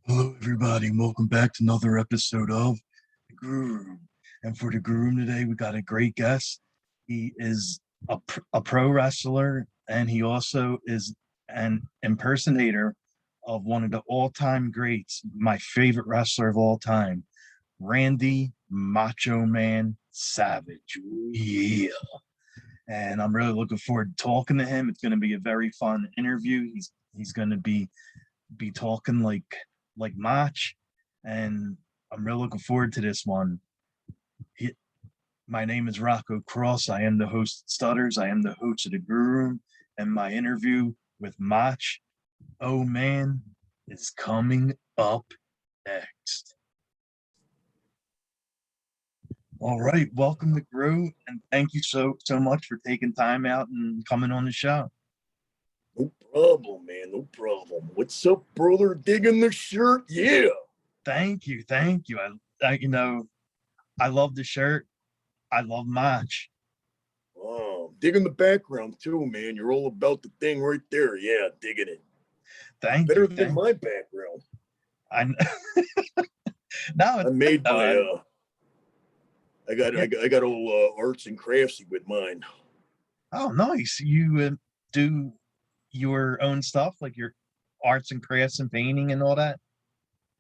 Hello, everybody, and welcome back to another episode of the Grue Room. And for the Grue Room today, we got a great guest. He is a pro wrestler, and he also is an impersonator of one of the all-time greats, my favorite wrestler of all time, Randy Macho Man Savage. Yeah. And I'm really looking forward to talking to him. It's going to be a very fun interview. He's going to be talking like Mach, and I'm really looking forward to this one. My name is Rocco Cross. I am the host of Stutters. I am the host of the Grue Room, and my interview with Motch O Mann is coming up next. All right, welcome to Grue, and thank you so much for taking time out and coming on the show. No problem, man. No problem. What's up, brother? Digging the shirt? Yeah. Thank you. I love the shirt. I love Mach. Oh, digging the background too, man. You're all about the thing right there. Yeah, digging it. Thank Better you. than my background. I no, I made my I got all arts and craftsy with mine. Oh, nice. You do your own stuff, like your arts and crafts and painting and all that?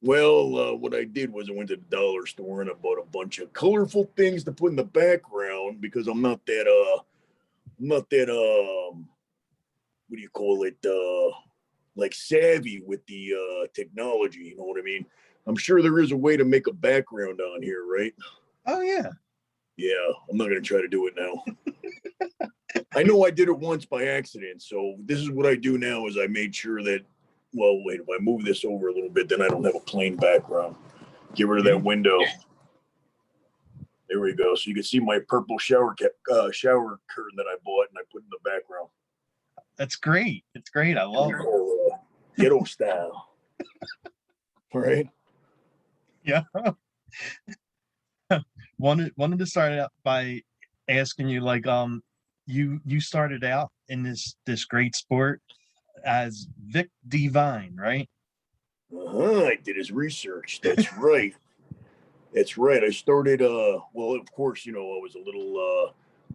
Well, what I did was I went to the dollar store and I bought a bunch of colorful things to put in the background because I'm not that what do you call it? Like savvy with the technology, you know what I mean? I'm sure there is a way to make a background on here, right? Oh yeah. Yeah, I'm not gonna try to do it now. I know I did it once by accident, so this is what I do now is I made sure that, well, wait, if I move this over a little bit, then I don't have a plain background. Get rid of that window. There we go. So you can see my purple shower curtain that I bought and I put in the background. That's great. It's great. I love it. Ghetto style. Right? Yeah. wanted to start out by asking you, like, you started out in this great sport as Vic Divine, right? I did his research. That's right. That's right. I started well, of course, I was a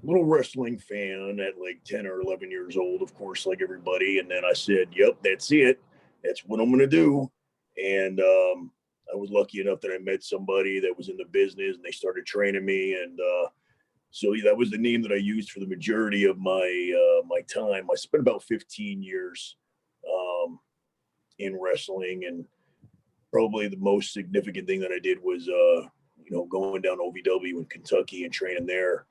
little wrestling fan at like 10 or 11 years old, of course, like everybody. And then I said, yep, that's it. That's what I'm going to do. And I was lucky enough that I met somebody that was in the business and they started training me. And so that was the name that I used for the majority of my time. I spent about 15 years in wrestling, and probably the most significant thing that I did was, going down OVW in Kentucky and training there.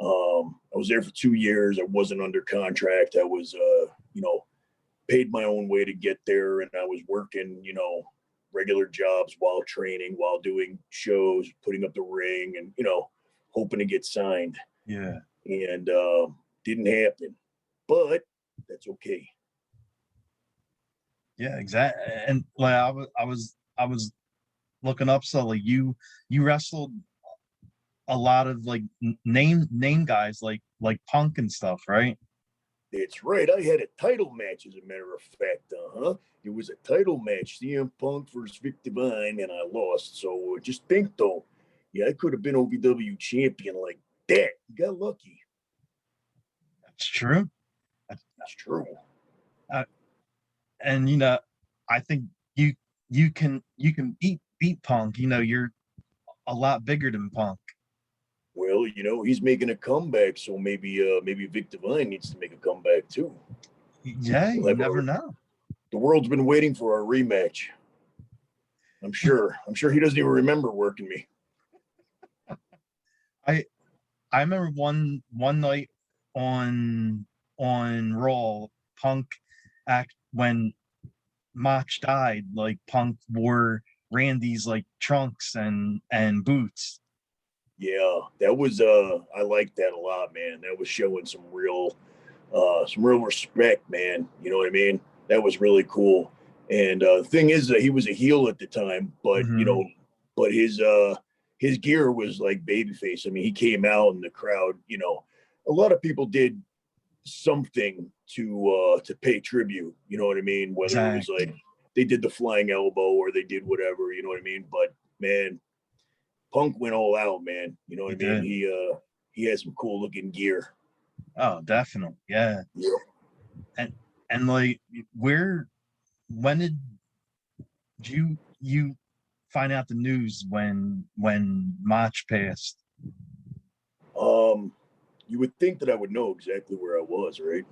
I was there for 2 years. I wasn't under contract. I was, paid my own way to get there, and I was working, regular jobs while training, while doing shows, putting up the ring, and hoping to get signed. Yeah. And didn't happen, but that's okay. Yeah, exactly. And like I was looking up, so like you wrestled a lot of like name guys like Punk and stuff, right? That's right. I had a title match, as a matter of fact. It was a title match, CM Punk versus Vic Divine, and I lost. So just think, though, yeah, I could have been OVW champion like that. You got lucky. That's true. That's true. And I think you can beat Punk. You're a lot bigger than Punk. Well, he's making a comeback, so maybe Vic Divine needs to make a comeback too. Yeah, you never know. The world's been waiting for a rematch. I'm sure he doesn't even remember working me. I remember one night on Raw, Punk act when Mach died, like Punk wore Randy's like trunks and boots. Yeah, that was I liked that a lot, man. That was showing some real respect, man. You know what I mean? That was really cool. And the thing is that he was a heel at the time, but but his gear was like babyface. I mean, he came out and the crowd, a lot of people did something to pay tribute. You know what I mean? Whether it was like they did the flying elbow or they did whatever, you know what I mean? But man, Punk went all out, man. You know what I mean? did. He had some cool looking gear. Oh, definitely. Yeah. And like when did you find out the news when Motch passed? You would think that I would know exactly where I was, right?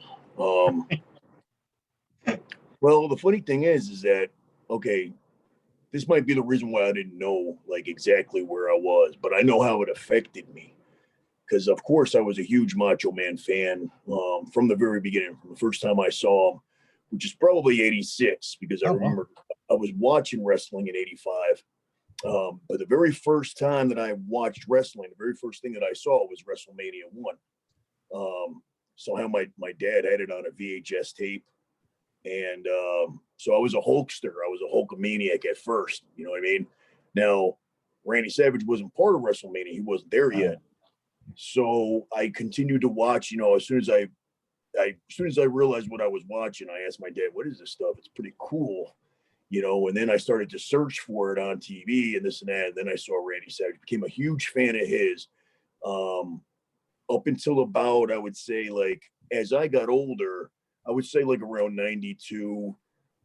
Well, the funny thing is that, okay, this might be the reason why I didn't know like exactly where I was, but I know how it affected me. Because of course I was a huge Macho Man fan from the very beginning, from the first time I saw him, which is probably '86, because I remember I was watching wrestling in '85. But the very first time that I watched wrestling, the very first thing that I saw was WrestleMania 1. Somehow my dad had it on a VHS tape. And so I was a Hulkster. I was a Hulkamaniac at first. You know what I mean? Now, Randy Savage wasn't part of WrestleMania. He wasn't there yet. So I continued to watch, you know, as soon as I realized what I was watching, I asked my dad, what is this stuff? It's pretty cool. You know, and then I started to search for it on TV and this and that. And then I saw Randy Savage, became a huge fan of his. Up until about, I would say, like, as I got older, I would say like around 92,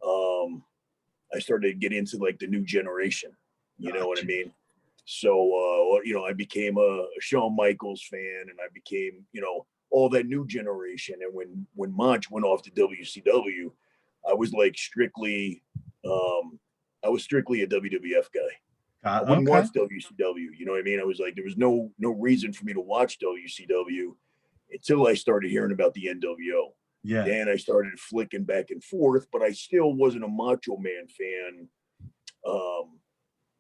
I started to get into like the new generation. You know what I mean? So, you know, I became a Shawn Michaels fan, and I became, you know, all that new generation. And when Motch went off to WCW, I was like strictly, I was strictly a WWF guy. I wouldn't watch WCW. You know what I mean? I was like, there was no reason for me to watch WCW until I started hearing about the NWO. Yeah. Then I started flicking back and forth, but I still wasn't a Macho Man fan,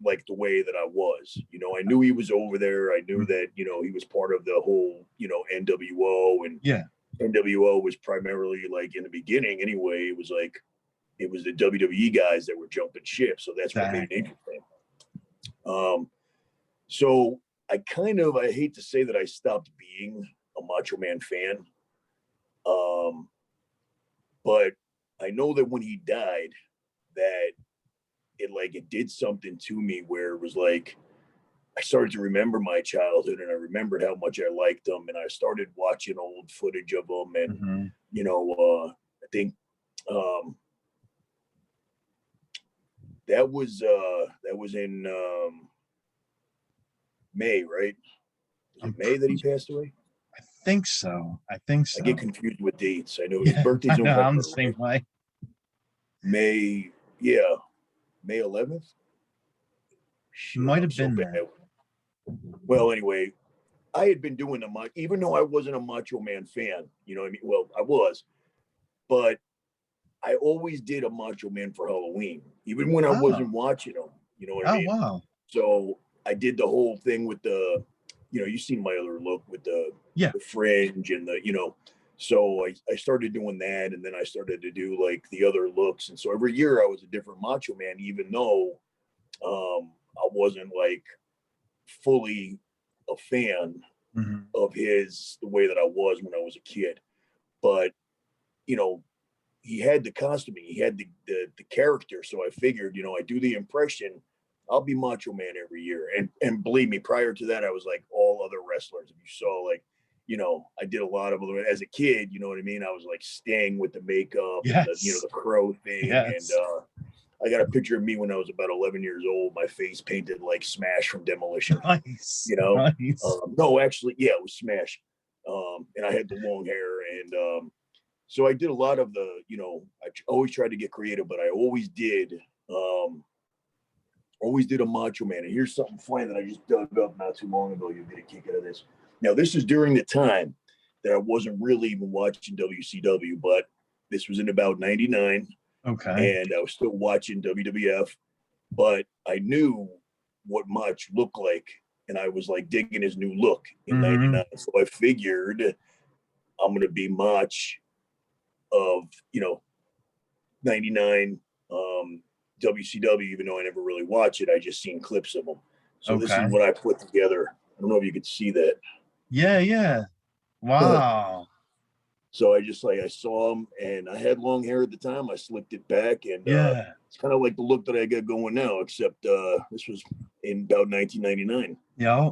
like the way that I was. You know, I knew he was over there. I knew that, you know, he was part of the whole, you know, NWO, and NWO was primarily, like, in the beginning anyway, it was the WWE guys that were jumping ship. So that's what made it interesting. So I hate to say that I stopped being a Macho Man fan. But I know that when he died, that it did something to me where it was like, I started to remember my childhood, and I remembered how much I liked him, and I started watching old footage of him. And, you know, I think, that was in, May, right? Was it May that he passed away? I think so. I get confused with dates. I know his birthday's November. I'm the same way. May 11th. Might have been there. Well, anyway, I had been doing even though I wasn't a Macho Man fan, you know what I mean? Well, I was, but I always did a Macho Man for Halloween, even when I wasn't watching him. You know what I mean? Wow. So I did the whole thing with the, you know, you've seen my other look with the fringe and the, you know, so I started doing that, and then I started to do like the other looks. And so every year I was a different Macho Man, even though I wasn't like fully a fan of his the way that I was when I was a kid. But, you know, he had the costuming, he had the character. So I figured, you know, I do the impression, I'll be Macho Man every year. And believe me, prior to that, I was like all other wrestlers. If you saw, like, you know, I did a lot of them as a kid, you know what I mean? I was like Sting with the makeup and the, you know, the crow thing. And I got a picture of me when I was about 11 years old, my face painted like Smash from Demolition. Nice. You know? Nice. No, actually, yeah, it was Smash. And I had the long hair. And so I did a lot of the, you know, I always tried to get creative, but I always did a Macho Man. And here's something funny that I just dug up not too long ago. You'll get a kick out of this. Now, this is during the time that I wasn't really even watching WCW, but this was in about 99. Okay. And I was still watching WWF, but I knew what Motch looked like. And I was like digging his new look in 99. So I figured I'm going to be Motch of, you know, 99 WCW, even though I never really watched it. I just seen clips of them. So this is what I put together. I don't know if you could see that. Yeah. Wow. So I saw him, and I had long hair at the time. I slicked it back, and Yeah. it's kind of like the look that I got going now, except this was in about 1999. Yeah.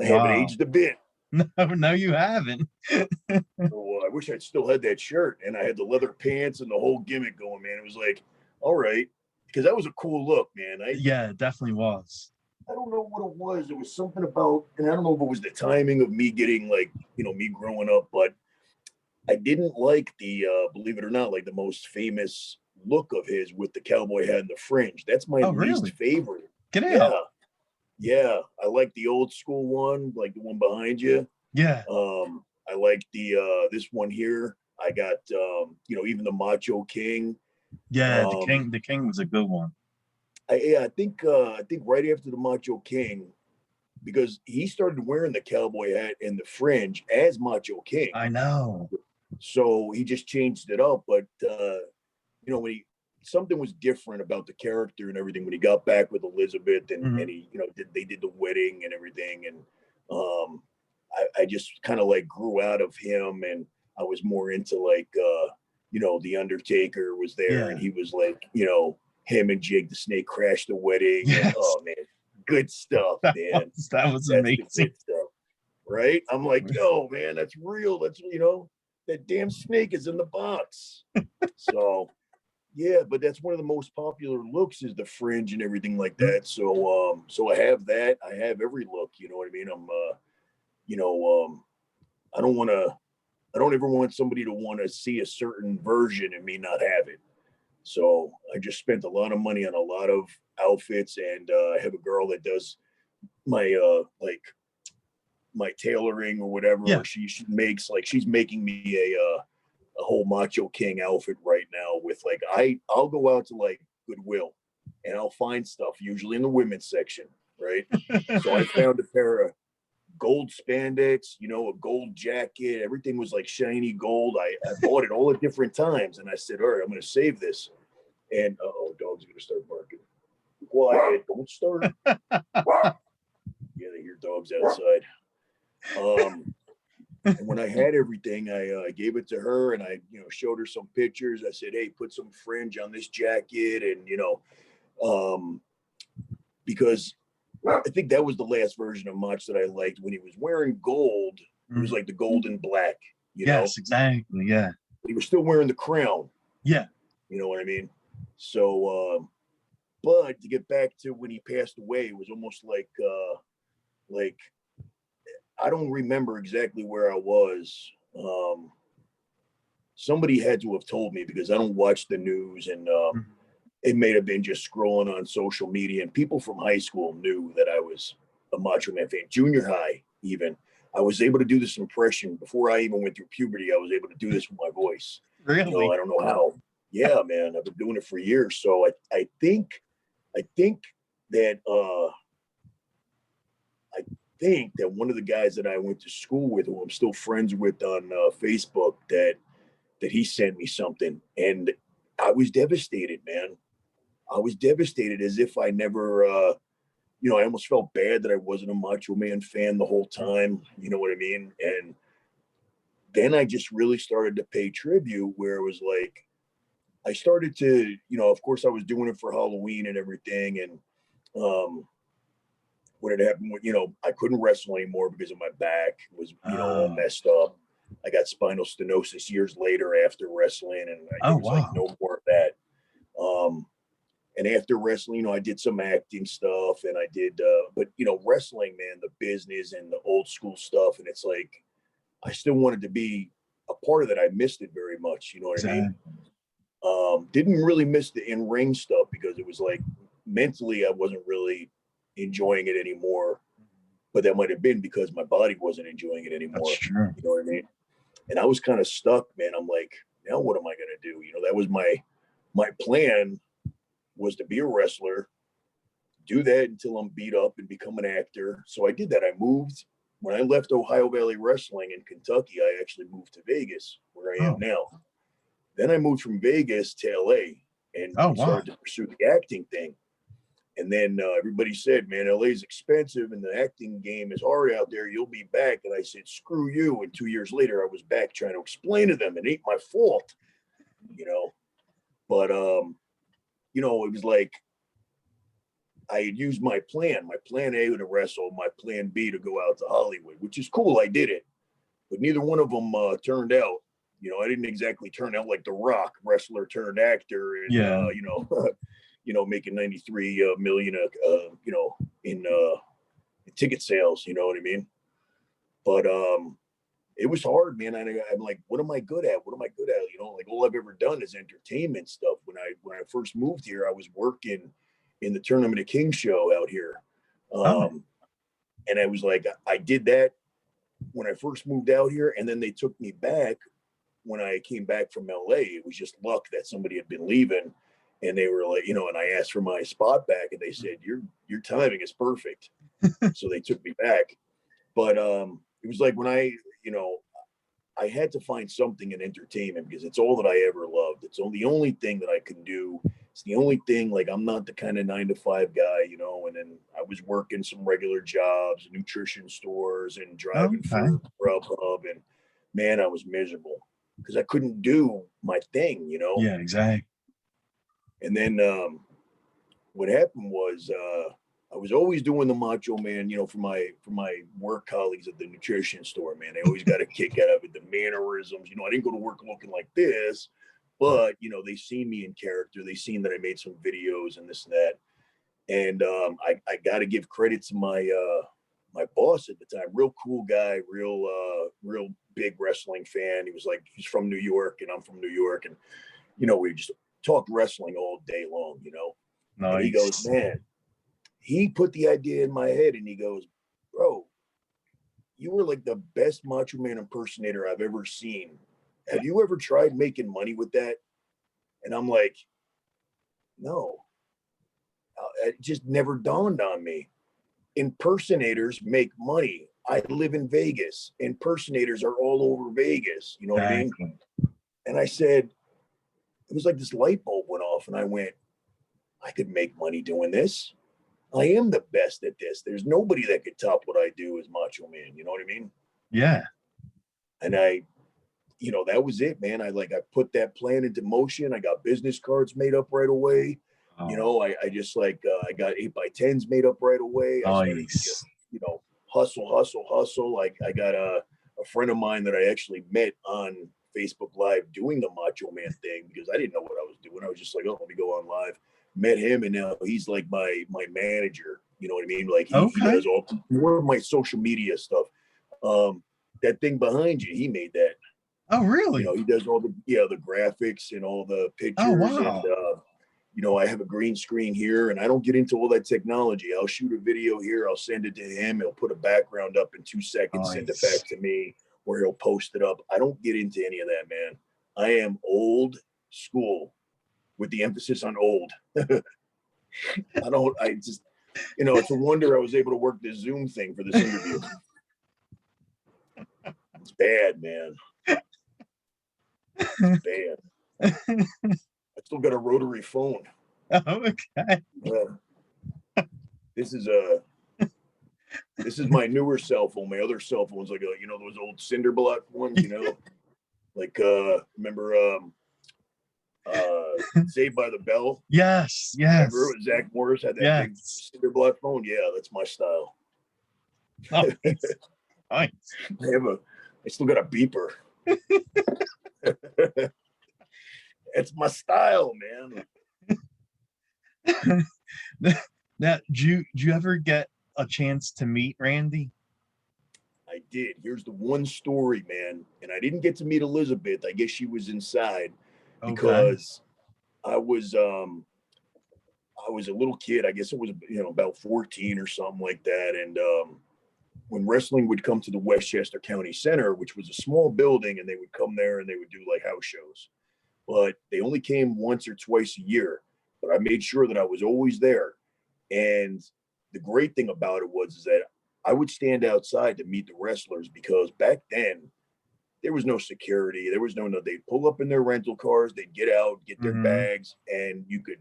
I haven't Wow. aged a bit. No, no, you haven't. So I wish I'd still had that shirt, and I had the leather pants and the whole gimmick going, man. It was like, all right, because that was a cool look, man. Yeah, it definitely was. I don't know what it was. It was something about, and I don't know if it was the timing of me getting like, me growing up, but I didn't like the, believe it or not, like the most famous look of his with the cowboy hat and the fringe. That's my Oh, least really? favorite. Get out. Yeah. Yeah. I like the old school one, like the one behind you. Yeah. I like the this one here. I got even the Macho King. Yeah, Um, the king was a good one. I think right after the Macho King, because he started wearing the cowboy hat and the fringe as Macho King. I know. So he just changed it up. But when he something was different about the character and everything when he got back with Elizabeth and he, they did the wedding and everything. And I just kind of like grew out of him, and I was more into like the Undertaker was there, and Yeah. he was like, him and Jake the Snake crashed the wedding, and Yes. oh man, good stuff, man. That was That's the amazing. good stuff, right? I'm like, yo, man, that's real. That's that damn snake is in the box. So yeah, but that's one of the most popular looks is the fringe and everything like that. So I have that. I have every look. You know what I mean? I'm you know I don't want to. I don't ever want somebody to want to see a certain version and me not have it. So I just spent a lot of money on a lot of outfits, and I have a girl that does my my tailoring or whatever. Yeah. Or she makes like she's making me a whole Macho King outfit right now with like I'll go out to like Goodwill and I'll find stuff usually in the women's section, right? So I found a pair of gold spandex, a gold jacket. Everything was like shiny gold. I bought it all at different times, and I said, all right, I'm going to save this. And dog's going to start barking. Quiet, don't start. Yeah, they hear dogs outside. And when I had everything, I gave it to her, and I, showed her some pictures. I said, hey, put some fringe on this jacket, and because I think that was the last version of Motch that I liked when he was wearing gold. It was like the gold and black, Yes, exactly. Yeah. But he was still wearing the crown. Yeah. You know what I mean? So, but to get back to when he passed away, it was almost like I don't remember exactly where I was. Somebody had to have told me because I don't watch the news, and it may have been just scrolling on social media, and people from high school knew that I was a Macho Man fan. Junior high, even. I was able to do this impression before I even went through puberty. I was able to do this with my voice. Really? I don't know how. Yeah, man, I've been doing it for years. So I think that I think that one of the guys that I went to school with, who I'm still friends with on Facebook, that he sent me something, and I was devastated, man. I was devastated, as if I never, I almost felt bad that I wasn't a Macho Man fan the whole time. You know what I mean? And then I just really started to pay tribute, where it was like, I started to, of course I was doing it for Halloween and everything. And what had happened with, I couldn't wrestle anymore because of my back was, all messed up. I got spinal stenosis years later after wrestling, and I was like, no more of that. And after wrestling, I did some acting stuff, and I did, but wrestling, man, the business and the old school stuff. And it's like, I still wanted to be a part of that. I missed it very much. You know what I mean? Didn't really miss the in-ring stuff because it was like mentally, I wasn't really enjoying it anymore, but that might've been because my body wasn't enjoying it anymore. That's true. You know what I mean? And I was kind of stuck, man. I'm like, now what am I going to do? That was my plan, was to be a wrestler, do that until I'm beat up and become an actor. So I did that. I moved when I left Ohio Valley Wrestling in Kentucky. I actually moved to Vegas, where I am now. Then I moved from Vegas to LA and started to pursue the acting thing. And then everybody said, man, LA is expensive and the acting game is hard out there. You'll be back. And I said, screw you. And 2 years later, I was back trying to explain to them it ain't my fault, you know. But, you know, it was like I had used my plan A to wrestle, my plan B to go out to Hollywood, which is cool. I did it. But neither one of them turned out. You know, I didn't exactly turn out like The Rock, wrestler turned actor, and you know, you know, making 93 million, you know, in ticket sales. You know what I mean? But it was hard, man. I'm like, what am I good at? What am I good at? You know, like all I've ever done is entertainment stuff. When I first moved here, I was working in the Tournament of Kings show out here, and I was like, I did that when I first moved out here, and then they took me back when I came back from LA. It was just luck that somebody had been leaving, and they were like, you know, and I asked for my spot back, and they said, your timing is perfect. So they took me back. But it was like when you know, I had to find something in entertainment because it's all that I ever loved. It's the only thing that I can do. It's the only thing, like, I'm not the kind of 9-to-5 guy, you know. And then I was working some regular jobs, nutrition stores, and driving for Grubhub, and man, I was miserable because I couldn't do my thing, you know. Yeah, exactly. And then what happened was I was always doing the Macho Man, you know, for my work colleagues at the nutrition store, man. They always got a kick out of it, the mannerisms. You know, I didn't go to work looking like this, but, you know, they seen me in character. They seen that I made some videos and this and that. And I got to give credit to my my boss at the time, real cool guy, real big wrestling fan. He was like, he's from New York and I'm from New York. And, you know, we just talked wrestling all day long, you know. Nice. And he goes, man, he put the idea in my head and he goes, bro, you were like the best Macho Man impersonator I've ever seen. Have you ever tried making money with that? And I'm like, no, it just never dawned on me. Impersonators make money. I live in Vegas. Impersonators are all over Vegas. You know what I mean? And I said, it was like this light bulb went off and I went, I could make money doing this. I am the best at this. There's nobody that could top what I do as Macho Man. You know what I mean? Yeah. And you know, that was it, man. I put that plan into motion. I got business cards made up right away. You know, I just like, I got 8x10s made up right away. I started to just, you know, hustle. Like I got a friend of mine that I actually met on Facebook Live doing the Macho Man thing because I didn't know what I was doing. I was just like, oh, let me go on live. Met him, and now he's like my manager. You know what I mean? Like he does all more of my social media stuff. That thing behind you, he made that. Oh, really? You know, he does all the graphics and all the pictures. Oh, wow. And you know, I have a green screen here, and I don't get into all that technology. I'll shoot a video here, I'll send it to him. He'll put a background up in 2 seconds, send it back to me, or he'll post it up. I don't get into any of that, man. I am old school, with the emphasis on old. I just, you know, it's a wonder I was able to work this Zoom thing for this interview. It's bad, man. It's bad. I still got a rotary phone. Oh, okay. This is my newer cell phone. My other cell phone's like you know, those old cinder block ones, you know, like remember Saved by the Bell? Yes. Remember Zach Morris had that big cinder block phone? Yeah, that's my style. Nice. Nice. I still got a beeper. It's my style, man. Now, did you ever get a chance to meet Randy? I did. Here's the one story, man. And I didn't get to meet Elizabeth. I guess she was inside because I was a little kid. I guess it was, you know, about 14 or something like that. And when wrestling would come to the Westchester County Center, which was a small building, and they would come there and they would do like house shows. But they only came once or twice a year. But I made sure that I was always there. And the great thing about it was that I would stand outside to meet the wrestlers because back then there was no security. There was no, they'd pull up in their rental cars, they'd get out, get their bags, and you could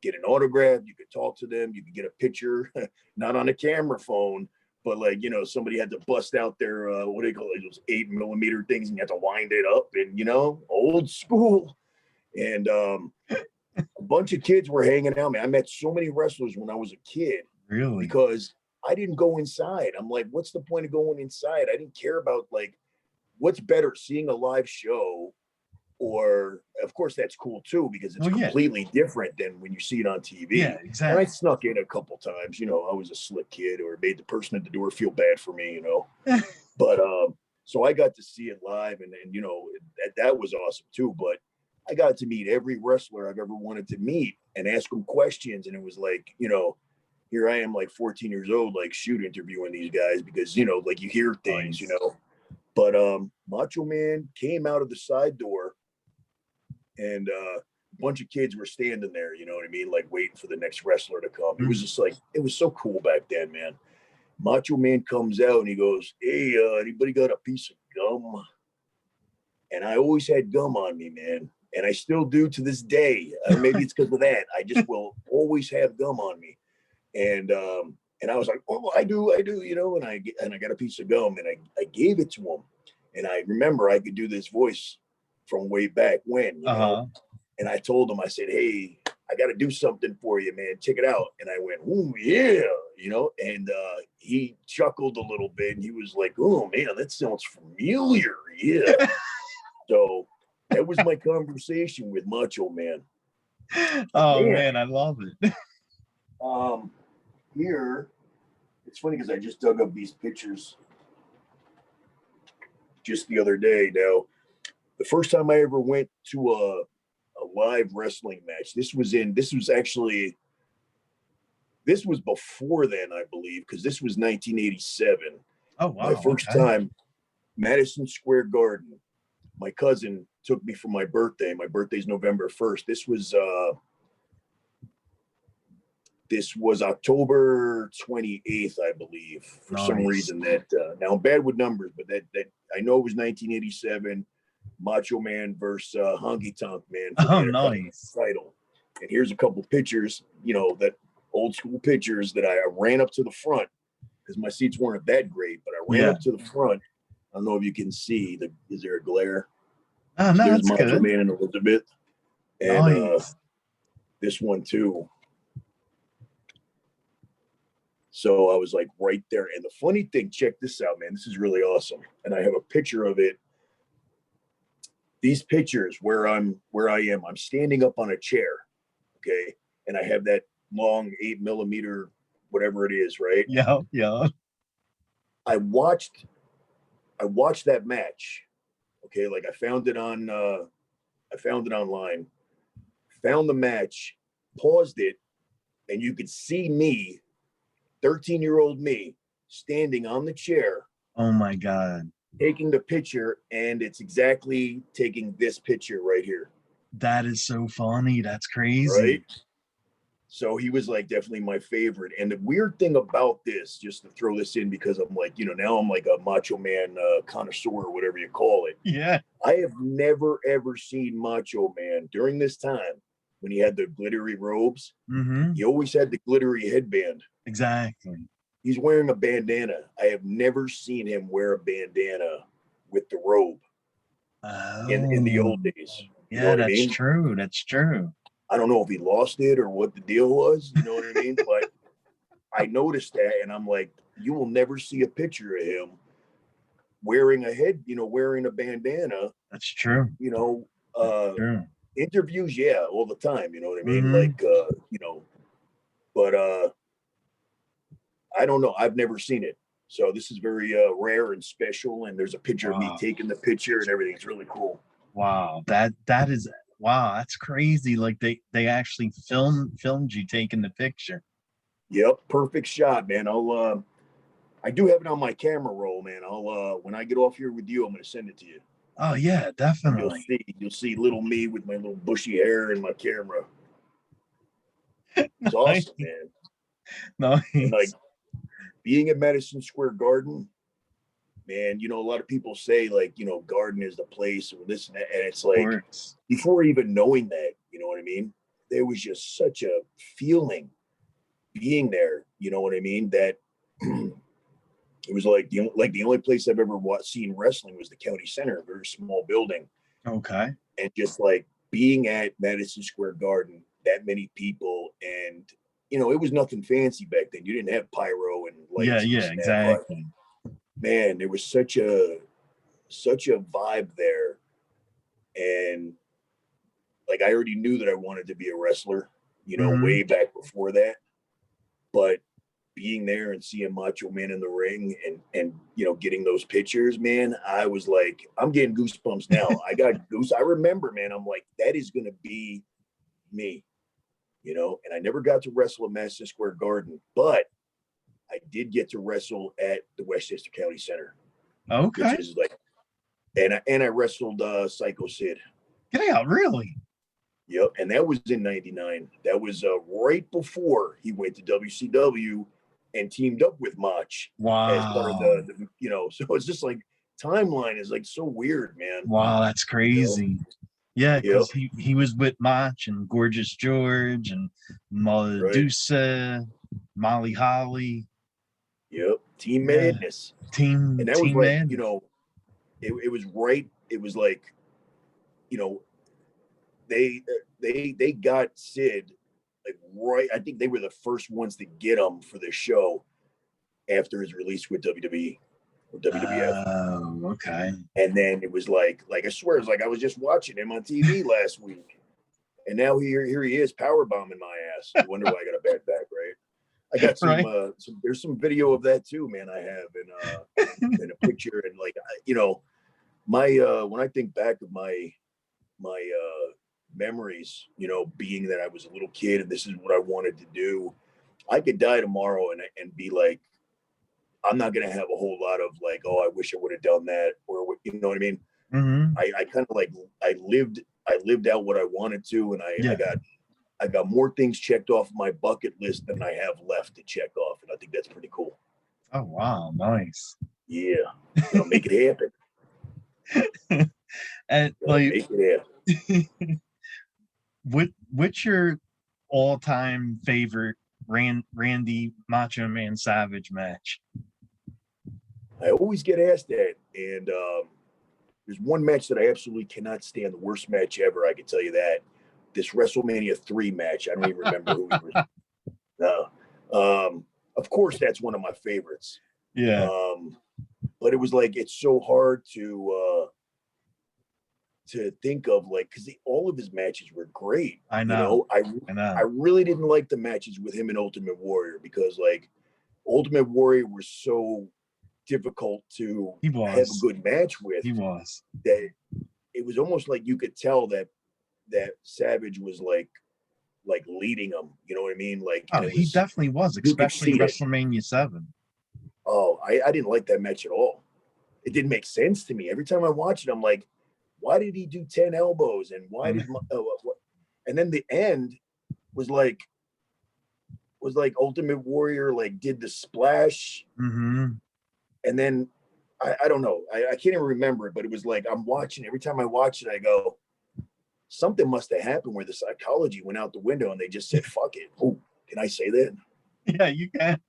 get an autograph, you could talk to them, you could get a picture, not on a camera phone, but like, you know, somebody had to bust out their, what do you call it, those 8mm things, and you had to wind it up, and, you know, old school. And a bunch of kids were hanging out, man. I met so many wrestlers when I was a kid. Really? Because I didn't go inside. I'm like, what's the point of going inside? I didn't care about, like, what's better, seeing a live show, or, of course, that's cool too, because it's completely different than when you see it on TV. Yeah, exactly. And I snuck in a couple times, you know, I was a slick kid, or made the person at the door feel bad for me, you know. But so I got to see it live, and you know, that was awesome too. But I got to meet every wrestler I've ever wanted to meet and ask them questions. And it was like, you know, here I am, like 14 years old, like, shoot, interviewing these guys, because, you know, like, you hear things, you know. But Macho Man came out of the side door, and a bunch of kids were standing there, you know what I mean, like, waiting for the next wrestler to come. It was just like, it was so cool back then, man. Macho Man comes out and he goes, hey, anybody got a piece of gum? And I always had gum on me, man. And I still do to this day. Maybe it's because of that. I just will always have gum on me. And I was like, oh, I do, you know, and I got a piece of gum, and I gave it to him. And I remember I could do this voice from way back when, you know. And I told him, I said, hey, I got to do something for you, man. Check it out. And I went, oh, yeah, you know. And he chuckled a little bit, and he was like, oh, man, that sounds familiar. Yeah. So that was my conversation with Macho Man. Oh, man, I love it. Here, it's funny because I just dug up these pictures just the other day. Now, the first time I ever went to a live wrestling match, this was before then, I believe, because this was 1987. Oh, wow. My first time, Madison Square Garden. My cousin took me for my birthday. My birthday's November 1st. This was October 28th, I believe, for some reason. That now I'm bad with numbers, but that I know it was 1987. Macho Man versus Honky Tonk Man for the title. And here's a couple pictures, you know, that old school pictures that I ran up to the front, because my seats weren't that great, but I ran up to the front. I don't know if you can see is there a glare? Oh, no, there's that's Macho good. Man and Elizabeth. And this one too. So I was like right there. And the funny thing, check this out, man. This is really awesome. And I have a picture of it. These pictures where I am, I'm standing up on a chair. Okay. And I have that long 8mm, whatever it is, right? Yeah. I watched that match. Okay. Like I found it online, found the match, paused it, and you could see me, 13-year-old me, standing on the chair. Oh my God. Taking the picture, and it's exactly taking this picture right here. That is so funny. That's crazy. Right? So he was like definitely my favorite. And the weird thing about this, just to throw this in, because I'm like, you know, now I'm like a Macho Man connoisseur or whatever you call it. Yeah. I have never, ever seen Macho Man during this time when he had the glittery robes. Mm-hmm. He always had the glittery headband. Exactly. He's wearing a bandana. I have never seen him wear a bandana with the robe in the old days. You know what I mean? True. That's true. I don't know if he lost it or what the deal was. You know what I mean? But I noticed that, and I'm like, you will never see a picture of him wearing a bandana. That's true. You know, true. Interviews, yeah, all the time. You know what I mean? Mm-hmm. Like, you know, but I don't know. I've never seen it. So this is very rare and special. And there's a picture of me taking the picture and everything. It's really cool. Wow. That is, wow. That's crazy. Like they actually filmed you taking the picture. Yep. Perfect shot, man. I do have it on my camera roll, man. When I get off here with you, I'm going to send it to you. Oh yeah, definitely. You'll see little me with my little bushy hair and my camera. It's awesome, man. Nice. And like being at Madison Square Garden, man, you know, a lot of people say like, you know, Garden is the place or this and that. And it's like, before even knowing that, you know what I mean? there was just such a feeling being there. You know what I mean? That it was like the only place I've ever seen wrestling was the county center, a very small building. Okay. And just like being at Madison Square Garden, that many people, and it was nothing fancy back then. You didn't have pyro and lights. Yeah, exactly. Man, there was such a vibe there, and like I already knew that I wanted to be a wrestler, way back before that. But being there and seeing Macho Man in the ring and getting those pictures, man, I was like, I'm getting goosebumps now. I got goose. I remember, man, I'm like, that is gonna be me, and I never got to wrestle at Madison Square Garden, but I did get to wrestle at the Westchester County Center. Okay. Which is like, and I wrestled Psycho Sid. Get out, really? Yep, and that was in '99. That was right before he went to WCW and teamed up with Motch. Wow. As part of the so it's just like timeline is like so weird, man. Wow, that's crazy. Yeah, because he was with Motch and Gorgeous George and Medusa, Molly Holly. Yep, Team Madness. And that was like, Madness. It was right. It was like, they got Sid like right. I think they were the first ones to get him for the show after his release with WWE or WWF. Oh, okay. And then it was like I swear, it's like I was just watching him on TV last week, and now here he is power bombing my ass. I wonder why I got a bad back, right? I got some, there's some video of that too, man. I have in a picture, and like my when I think back of my memories, being that I was a little kid and this is what I wanted to do, I could die tomorrow and be like, I'm not gonna have a whole lot of like, oh, I wish I would have done that, or you know what I mean? Mm-hmm. I kind of like I lived out what I wanted to, and I got more things checked off my bucket list than I have left to check off, and I think that's pretty cool. Oh wow, nice. Yeah, make it happen. And like, make it happen. What's your all-time favorite Randy Macho Man Savage match? I always get asked that, and there's one match that I absolutely cannot stand. The worst match ever. I can tell you that. This WrestleMania 3 match. I don't even remember who he was. No. Of course, that's one of my favorites. Yeah. But it was like, it's so hard to think of, like, because all of his matches were great. I know. I know. I really didn't like the matches with him and Ultimate Warrior, because like Ultimate Warrior was so difficult to have a good match with. He was. That it was almost like you could tell that Savage was like leading him. You know what I mean? Like, he definitely was, especially WrestleMania 7. Oh, I didn't like that match at all. It didn't make sense to me. Every time I watch it, I'm like, why did he do 10 elbows? And why did and then the end was like Ultimate Warrior like did the splash. Mm-hmm. And then I don't know. I can't even remember it, but it was like, I'm watching, every time I watch it, I go, something must have happened where the psychology went out the window and they just said, fuck it. Oh, can I say that? Yeah, you can.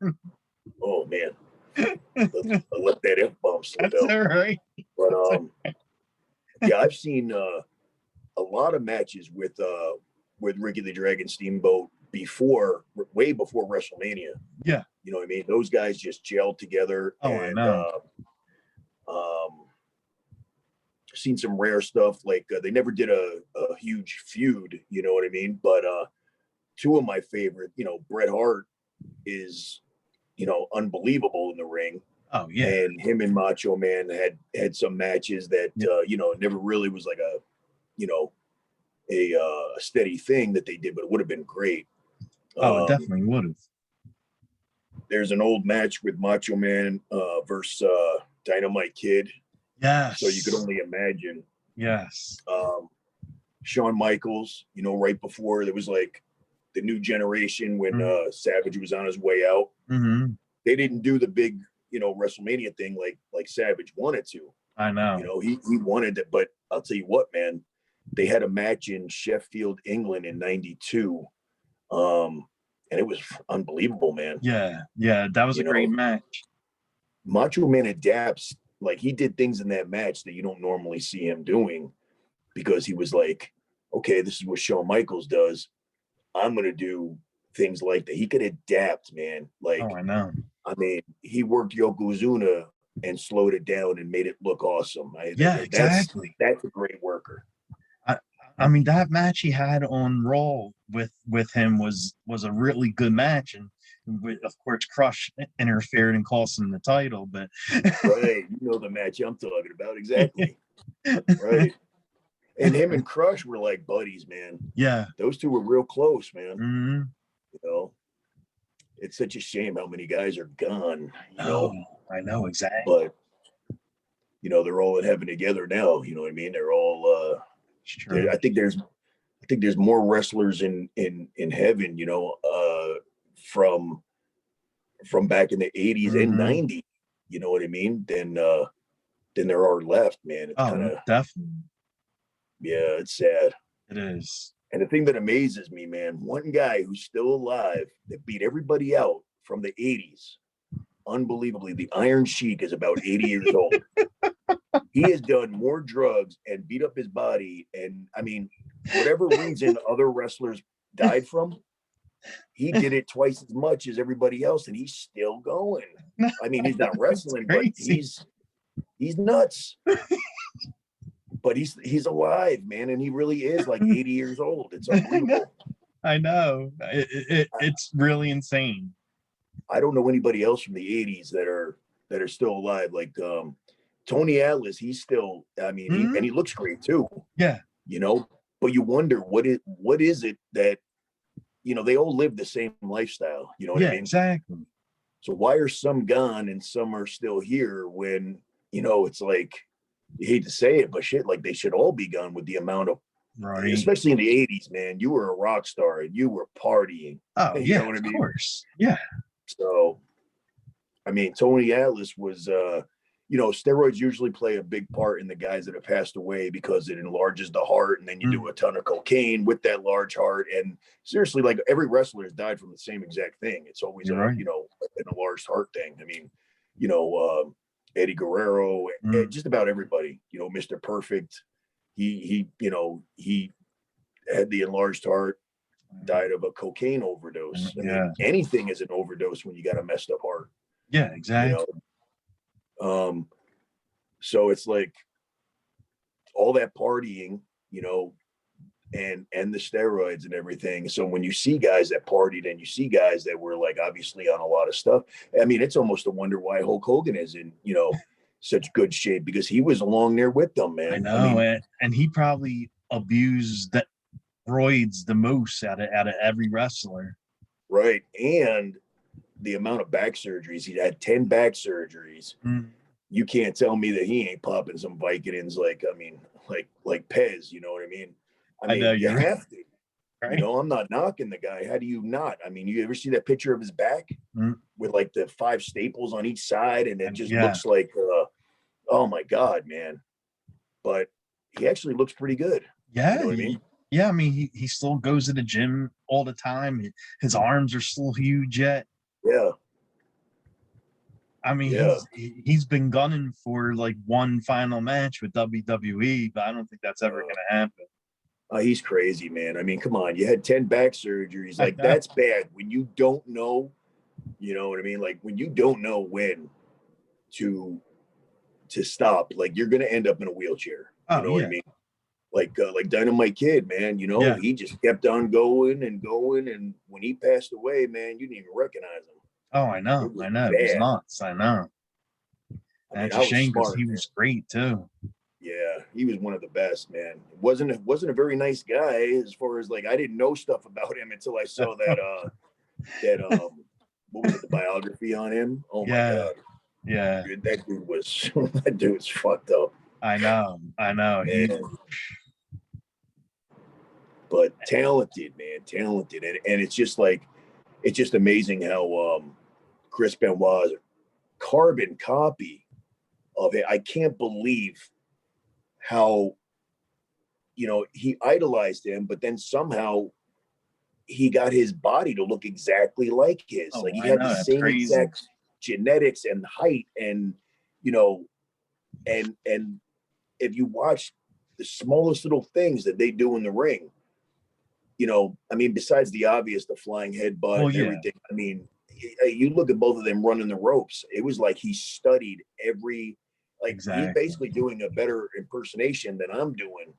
Oh man. I let that F-bomb slip out. All right. But yeah, I've seen a lot of matches with Ricky the Dragon Steamboat way before WrestleMania. Yeah. You know what I mean? Those guys just gelled together. Oh, and, I know. Seen some rare stuff. Like they never did a huge feud, you know what I mean? But two of my favorite, Bret Hart is, unbelievable in the ring. Oh yeah. And him and Macho Man had some matches that never really was like a steady thing that they did, but it would have been great. Oh, it definitely would have. There's an old match with Macho Man versus Dynamite Kid. Yes. So you could only imagine. Yes. Shawn Michaels, right before there was like the new generation when Savage was on his way out. Mm-hmm. They didn't do the big, WrestleMania thing like Savage wanted to. I know. He wanted it, but I'll tell you what, man, they had a match in Sheffield, England in '92. And it was unbelievable, man. Yeah, that was You a great know, match. Macho Man adapts, like he did things in that match that you don't normally see him doing, because he was like, okay, this is what Shawn Michaels does. I'm gonna do things like that. He could adapt, man. Like, Oh, I know. I mean, he worked Yokozuna and slowed it down and made it look awesome. Yeah, exactly. That's a great worker. I, I mean, that match he had on Raw with him was a really good match, and of course, Crush interfered and cost him the title. But Right, you know the match I'm talking about exactly. Right, and him and Crush were like buddies, man. Yeah, Those two were real close, man. mm-hmm. You know, it's such a shame how many guys are gone. You Oh, know, I know exactly. but you know they're all in heaven together now. You know what I mean? They're all. It's true. I think there's more wrestlers in heaven. You know, from back in the '80s and Mm-hmm. '90s. You know what I mean? Than there are left, man. It's kind of, definitely. yeah, it's sad. It is. And the thing that amazes me, man, one guy who's still alive that beat everybody out from the '80s, unbelievably, the Iron Sheik is about 80 years old. He has done more drugs and beat up his body, and I mean, whatever reason other wrestlers died from, he did it twice as much as everybody else, and he's still going. I mean, he's not wrestling, but he's nuts. But he's alive, man, and he really is like 80 years old. It's unbelievable. I know. It's really insane. I don't know anybody else from the '80s that are still alive. Like Tony Atlas, he's still. I mean, he looks great too. Yeah. You know, but you wonder what is it that, you know, they all live the same lifestyle. You know what I mean? Exactly. So why are some gone and some are still here when, you know, it's like, you hate to say it, but shit, like they should all be gone with the amount of, right. Especially in the '80s, man. You were a rock star and you were partying. Oh, you yeah, know what I mean? Of course. Yeah. So, I mean, Tony Atlas was, you know, steroids usually play a big part in the guys that have passed away because it enlarges the heart, and then you do a ton of cocaine with that large heart. And seriously, like every wrestler has died from the same exact thing. It's always you know, an enlarged heart thing. I mean, you know, Eddie Guerrero, just about everybody. You know, Mr. Perfect, he you know, he had the enlarged heart, died of a cocaine overdose. I mean, anything is an overdose when you got a messed up heart. Yeah, exactly. You know, so it's like all that partying, you know, and the steroids and everything. So when you see guys that partied and you see guys that were like obviously on a lot of stuff, I mean, it's almost a wonder why Hulk Hogan is in, you know, such good shape, because he was along there with them, man. I know, I mean, and he probably abused the roids the most out of every wrestler. Right. And the amount of back surgeries, he had 10 back surgeries. You can't tell me that he ain't popping some Vicodins, like, I mean, like Pez, you know what I mean? I mean, know, you have to. Right? You know, I'm not knocking the guy. How do you not? I mean, you ever see that picture of his back with like the 5 staples on each side, and it just looks like, oh my God, man. But he actually looks pretty good. Yeah. You know what I mean? Yeah, I mean, he still goes to the gym all the time. His arms are still huge yet. Yeah. I mean, he's been gunning for like one final match with WWE, but I don't think that's ever going to happen. He's crazy, man. I mean, come on. You had 10 back surgeries. Like, that's bad. When you don't know, you know what I mean? Like, when you don't know when to stop, like, you're going to end up in a wheelchair. You know what I mean? Like Dynamite Kid, man. You know, he just kept on going and going. And when he passed away, man, you didn't even recognize him. Oh, I know. I know. It was nuts. I know. That's a shame because he was great too. Yeah, he was one of the best, man. Wasn't a very nice guy as far as like I didn't know stuff about him until I saw that what was it, the biography on him? Oh my God. Yeah. Dude, that dude was fucked up. I know. But talented, man, talented. And it's just like, it's just amazing how Chris Benoit's carbon copy of it. I can't believe how he idolized him, but then somehow he got his body to look exactly like his. Oh, Like he I had know, the that's same crazy. exact genetics and height, and and if you watch the smallest little things that they do in the ring, I mean, besides the obvious, the flying headbutt Well, and yeah. everything. I mean, you look at both of them running the ropes. It was like he studied every, like he's Exactly. basically doing a better impersonation than I'm doing.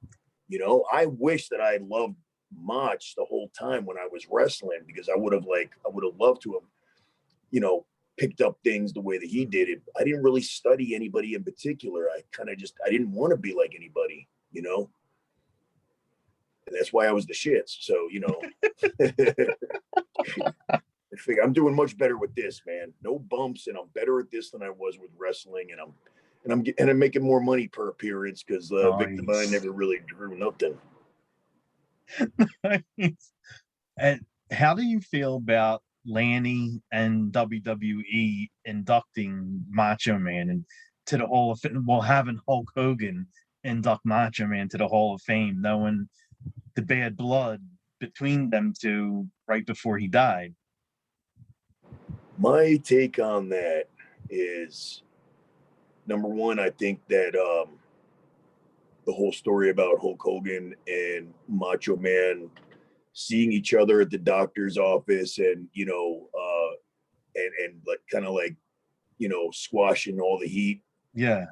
I wish that I loved Motch the whole time when I was wrestling, because I would have loved to have, picked up things the way that he did it. I didn't really study anybody in particular. I didn't want to be like anybody, and that's why I was the shits. So, I figure I'm doing much better with this, man. No bumps, and I'm better at this than I was with wrestling, and I'm making more money per appearance because Victor Vine never really drew nothing. And how do you feel about Lanny and WWE inducting Macho Man into the Hall of Fame? Well, having Hulk Hogan induct Macho Man to the Hall of Fame, knowing the bad blood between them two right before he died. My take on that is, number one, I think that the whole story about Hulk Hogan and Macho Man seeing each other at the doctor's office, and and like kind of like squashing all the heat, Yeah,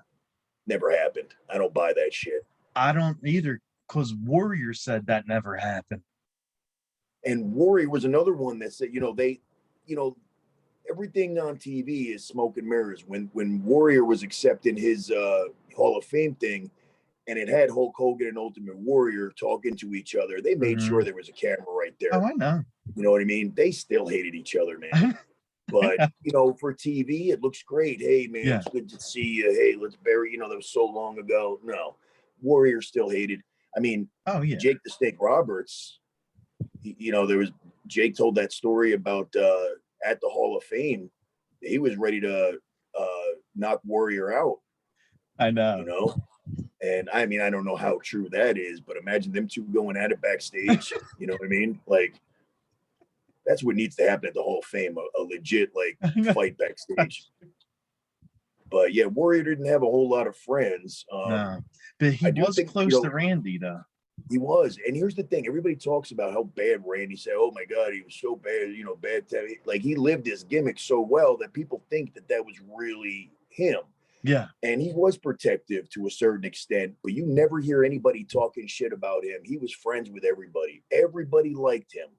never happened. I don't buy that shit. I don't either, because Warrior said that never happened. And Warrior was another one that said, everything on TV is smoke and mirrors. When Warrior was accepting his Hall of Fame thing, and it had Hulk Hogan and Ultimate Warrior talking to each other, they made sure there was a camera right there. Oh, I know. You know what I mean? They still hated each other, man. But for TV, it looks great. Hey, man, It's good to see you. Hey, let's bury. That was so long ago. No, Warrior still hated. I mean, Jake the Snake Roberts. There was Jake told that story about at the Hall of Fame. He was ready to knock Warrior out. I know. And I mean, I don't know how true that is, but imagine them two going at it backstage. You know what I mean? Like, that's what needs to happen at the Hall of Fame, a legit fight backstage. But yeah, Warrior didn't have a whole lot of friends. No, but he was close to Randy, though. He was. And here's the thing. Everybody talks about how bad Randy said, oh my God, he was so bad, bad. Like, he lived his gimmick so well that people think that was really him. Yeah. And he was protective to a certain extent, but you never hear anybody talking shit about him. He was friends with everybody. Everybody liked him.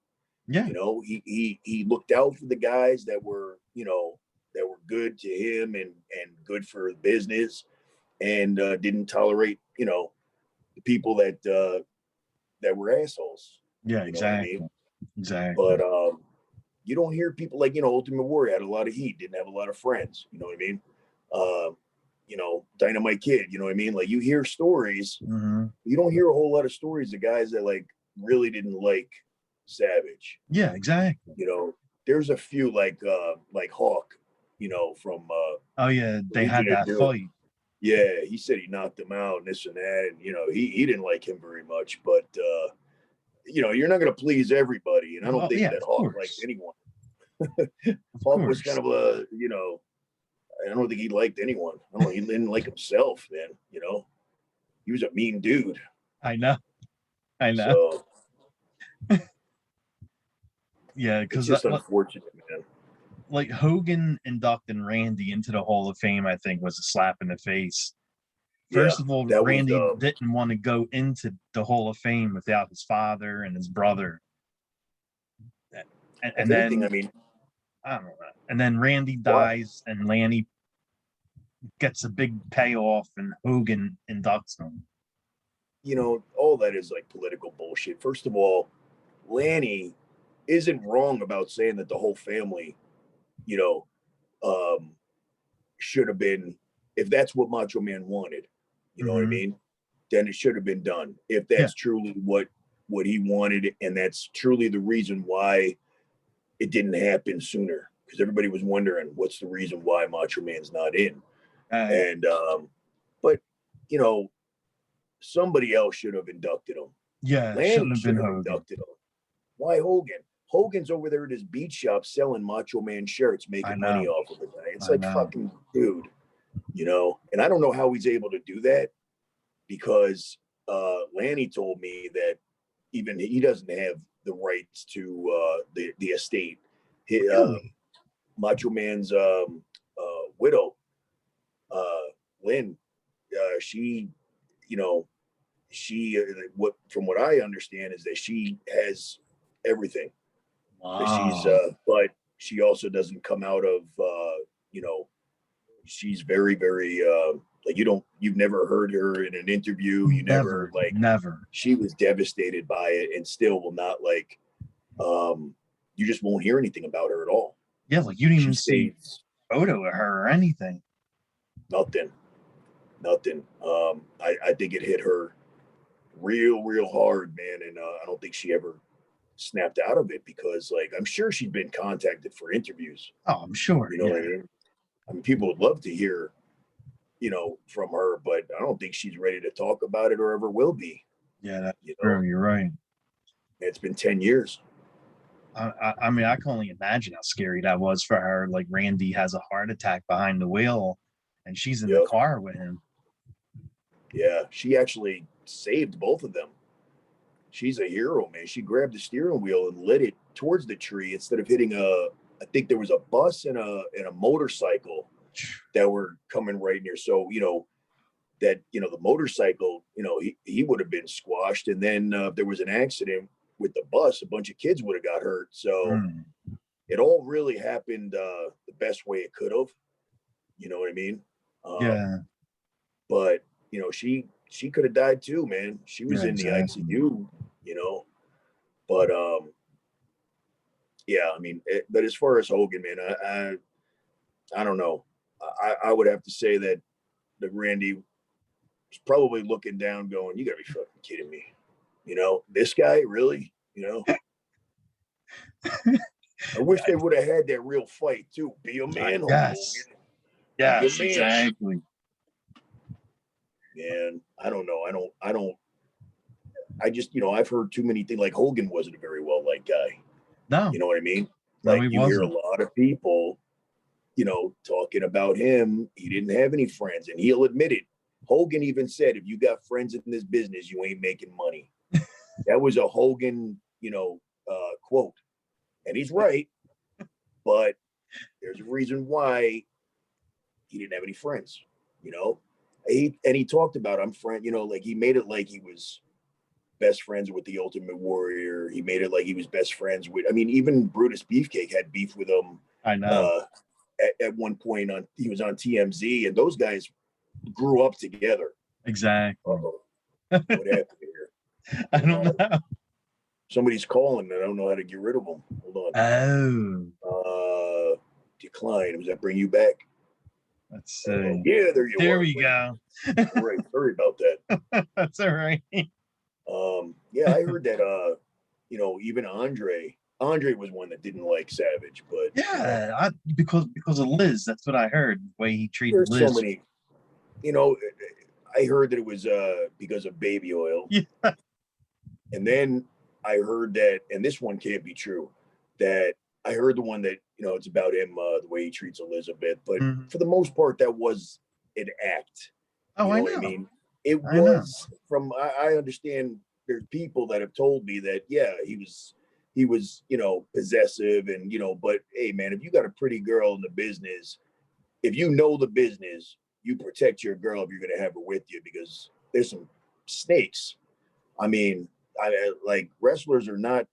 Yeah. He looked out for the guys that were, that were good to him and good for business, and didn't tolerate, the people that were assholes. Yeah, exactly. I mean? Exactly. But you don't hear people like, Ultimate Warrior had a lot of heat, didn't have a lot of friends. You know what I mean? Dynamite Kid, you know what I mean? Like, you hear stories, you don't hear a whole lot of stories of guys that really didn't like Savage. Yeah, exactly. There's a few like Hawk, from oh yeah, they had that fight. Yeah, he said he knocked him out and this and that, and he didn't like him very much, but you're not going to please everybody, and I don't think that Hawk liked anyone. Hawk was kind of a, I don't think he liked anyone. I don't know, he didn't like himself then, he was a mean dude. I know. So yeah, because it's just unfortunate, man. Like, Hogan inducting Randy into the Hall of Fame, I think, was a slap in the face. First of all, Randy didn't want to go into the Hall of Fame without his father and his brother. And then, I mean, I don't know. And then Randy dies, and Lanny gets a big payoff, and Hogan inducts him. All that is political bullshit. First of all, Lanny isn't wrong about saying that the whole family, should have been, if that's what Macho Man wanted, you know what I mean? Then it should have been done. If that's truly what he wanted, and that's truly the reason why it didn't happen sooner, because everybody was wondering what's the reason why Macho Man's not in. And but somebody else should have inducted him. Yeah, it Lanny shouldn't have should been have Hogan. inducted him. Why Hogan? Hogan's over there at his beat shop selling Macho Man shirts, making money off of it. It's like, fucking dude, you know. And I don't know how he's able to do that, because Lanny told me that even he doesn't have the rights to the estate. Really? Macho Man's widow, Lynn, she, you know, she what from what I understand is that she has everything. That she's but she also doesn't come out of you know, she's very, very like you've never heard her in an interview. You never like never. She was devastated by it and still will not like you just won't hear anything about her at all. Yeah, like you didn't even see a photo of her or anything. Nothing. I think it hit her real hard, man, and I don't think she ever snapped out of it, because like I'm sure she'd been contacted for interviews. Oh, I'm sure. You know what I mean? I mean, people would love to hear, you know, from her, but I don't think she's ready to talk about it or ever will be. Yeah, that's true. You're right. It's been 10 years. I mean, I can only imagine how scary that was for her. Like Randy has a heart attack behind the wheel, and she's in the car with him. Yeah, she actually saved both of them. She's a hero, man. She grabbed the steering wheel and led it towards the tree instead of hitting I think there was a bus and a motorcycle that were coming right near. So, you know, that, you know, the motorcycle, you know, he would have been squashed. And then if there was an accident with the bus, a bunch of kids would have got hurt. So it all really happened the best way it could have. You know what I mean? Yeah. But, you know, she could have died too, man. She was in the ICU, you know. But yeah, I mean, but as far as Hogan, man, I don't know. I would have to say that Randy was probably looking down, going, "You gotta be fucking kidding me." You know, this guy really, you know. I wish they would have had that real fight too. Be a man, yes. Hogan. Yes, exactly. Man, I don't know. I just, you know, I've heard too many things. Like Hogan wasn't a very well liked guy. No. You know what I mean? No, like you hear a lot of people, you know, talking about him. He didn't have any friends, and he'll admit it. Hogan even said, if you got friends in this business, you ain't making money. That was a Hogan, you know, quote. And he's right, but there's a reason why he didn't have any friends, you know? He talked about, I'm friend, you know, like he made it like he was best friends with the Ultimate Warrior. He made it like he was best friends with, I mean, even Brutus Beefcake had beef with him. I know. At one point he was on TMZ, and those guys grew up together. Exactly. What happened here? I don't know. Somebody's calling, and I don't know how to get rid of them. Hold on. Oh. Decline. Does that bring you back? Let's see. Yeah, there you are. There we go. All right, sorry about that. That's all right. Yeah, I heard that. You know, even Andre was one that didn't like Savage, but yeah, because of Liz. That's what I heard. The way he treated Liz. There's so many. You know, I heard that it was because of baby oil. Yeah. And then I heard that, and this one can't be true, that I heard the one that, you know, it's about him, the way he treats Elizabeth. But for the most part, that was an act. Oh, you know what I mean? It was from, I understand there's people that have told me that, yeah, he was, you know, possessive and, you know, but hey, man, if you got a pretty girl in the business, if you know the business, you protect your girl if you're going to have her with you, because there's some snakes. I mean, like wrestlers are not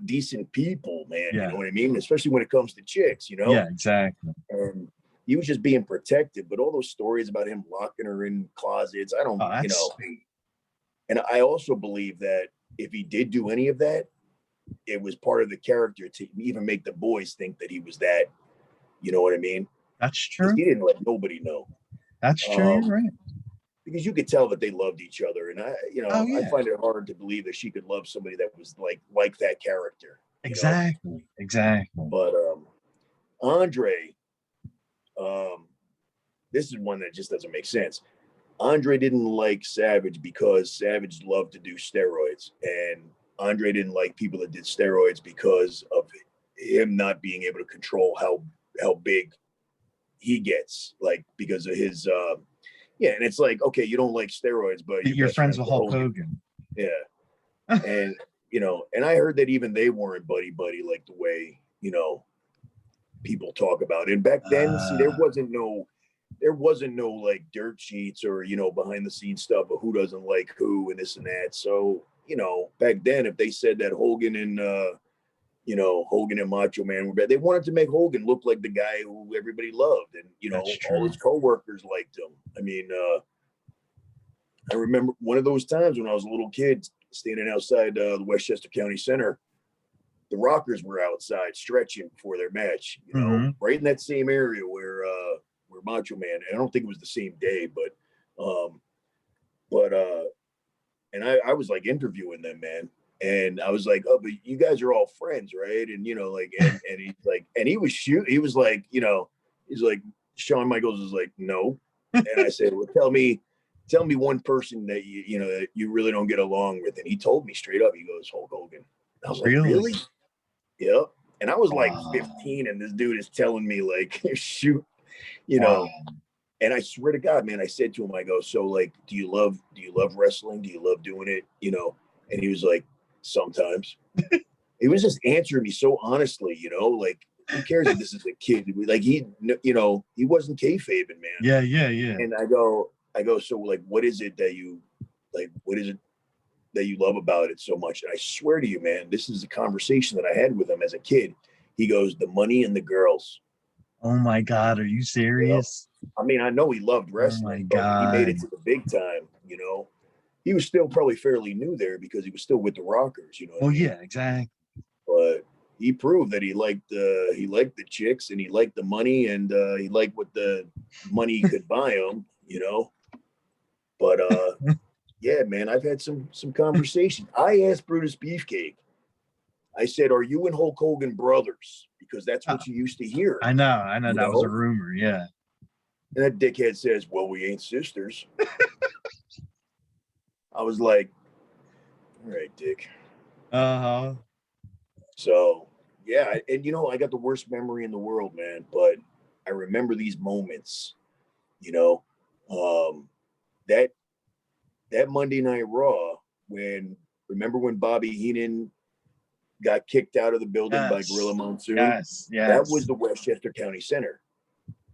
decent people, man. Yeah. You know what I mean? Especially when it comes to chicks, you know? Yeah, exactly. And he was just being protected, but all those stories about him locking her in closets, I don't, you know. And I also believe that if he did do any of that, it was part of the character to even make the boys think that he was that. You know what I mean? That's true. He didn't let nobody know. That's true. You're right. Because you could tell that they loved each other, and I find it hard to believe that she could love somebody that was like that character. Exactly. But Andre, this is one that just doesn't make sense. Andre didn't like Savage because Savage loved to do steroids, and Andre didn't like people that did steroids because of him not being able to control how big he gets, like because of his yeah. And it's like, okay, you don't like steroids, but You're friends with Hulk Hogan. Yeah. And and I heard that even they weren't buddy like the way people talk about it. And back then, see, there wasn't no like dirt sheets or behind the scenes stuff of who doesn't like who and this and that. So back then, if they said that Hogan and Hogan and Macho Man were bad, they wanted to make Hogan look like the guy who everybody loved, and all his coworkers liked him. I mean, I remember one of those times when I was a little kid standing outside the Westchester County Center. The Rockers were outside stretching before their match, right in that same area where Macho Man. And I don't think it was the same day, and I was like interviewing them, man. And I was like, oh, but you guys are all friends, right? And and he's like, and he was like, he's like, Shawn Michaels is like, no. And I said, well, tell me one person that that you really don't get along with. And he told me straight up, he goes, Hulk Hogan. I was like, really? Yep. And I was like 15, and this dude is telling me like, shoot, And I swear to God, man, I said to him, I go, so like, do you love wrestling? Do you love doing it? And he was like, sometimes. He was just answering me so honestly, like, who cares if this is a kid? Like he wasn't kayfabing, man. Yeah. And I go, so like, what is it that you love about it so much? And I swear to you, man, this is a conversation that I had with him as a kid. He goes, the money and the girls. Oh my God, are you serious? I mean, I know he loved wrestling, but when he made it to the big time, he was still probably fairly new there because he was still with the Rockers, Oh yeah, exactly. But he proved that he liked the chicks, and he liked the money, and he liked what the money could buy him, But yeah, man, I've had some conversation. I asked Brutus Beefcake. I said, "Are you and Hulk Hogan brothers?" Because that's what you used to hear. I know. That was a rumor, yeah. And that dickhead says, "Well, we ain't sisters." I was like, "All right, Dick." So yeah, and I got the worst memory in the world, man. But I remember these moments. That Monday Night Raw remember when Bobby Heenan got kicked out of the building by Gorilla Monsoon? Yes. That was the Westchester County Center.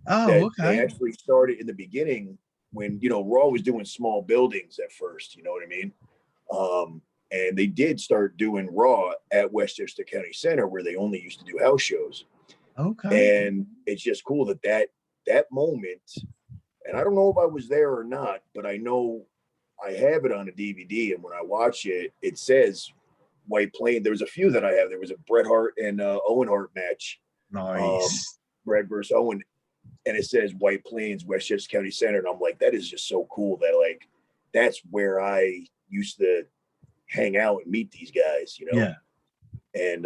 Oh, okay. They actually started in the beginning when Raw was doing small buildings at first. You know what I mean? And they did start doing Raw at Westchester County Center, where they only used to do house shows. Okay. And it's just cool that moment. And I don't know if I was there or not, but I know I have it on a DVD. And when I watch it, it says White Plains. There was a few that I have. There was a Bret Hart and Owen Hart match. Nice. Bret versus Owen. And it says White Plains, Westchester County Center. And I'm like, that is just so cool that like, that's where I used to hang out and meet these guys, Yeah. And,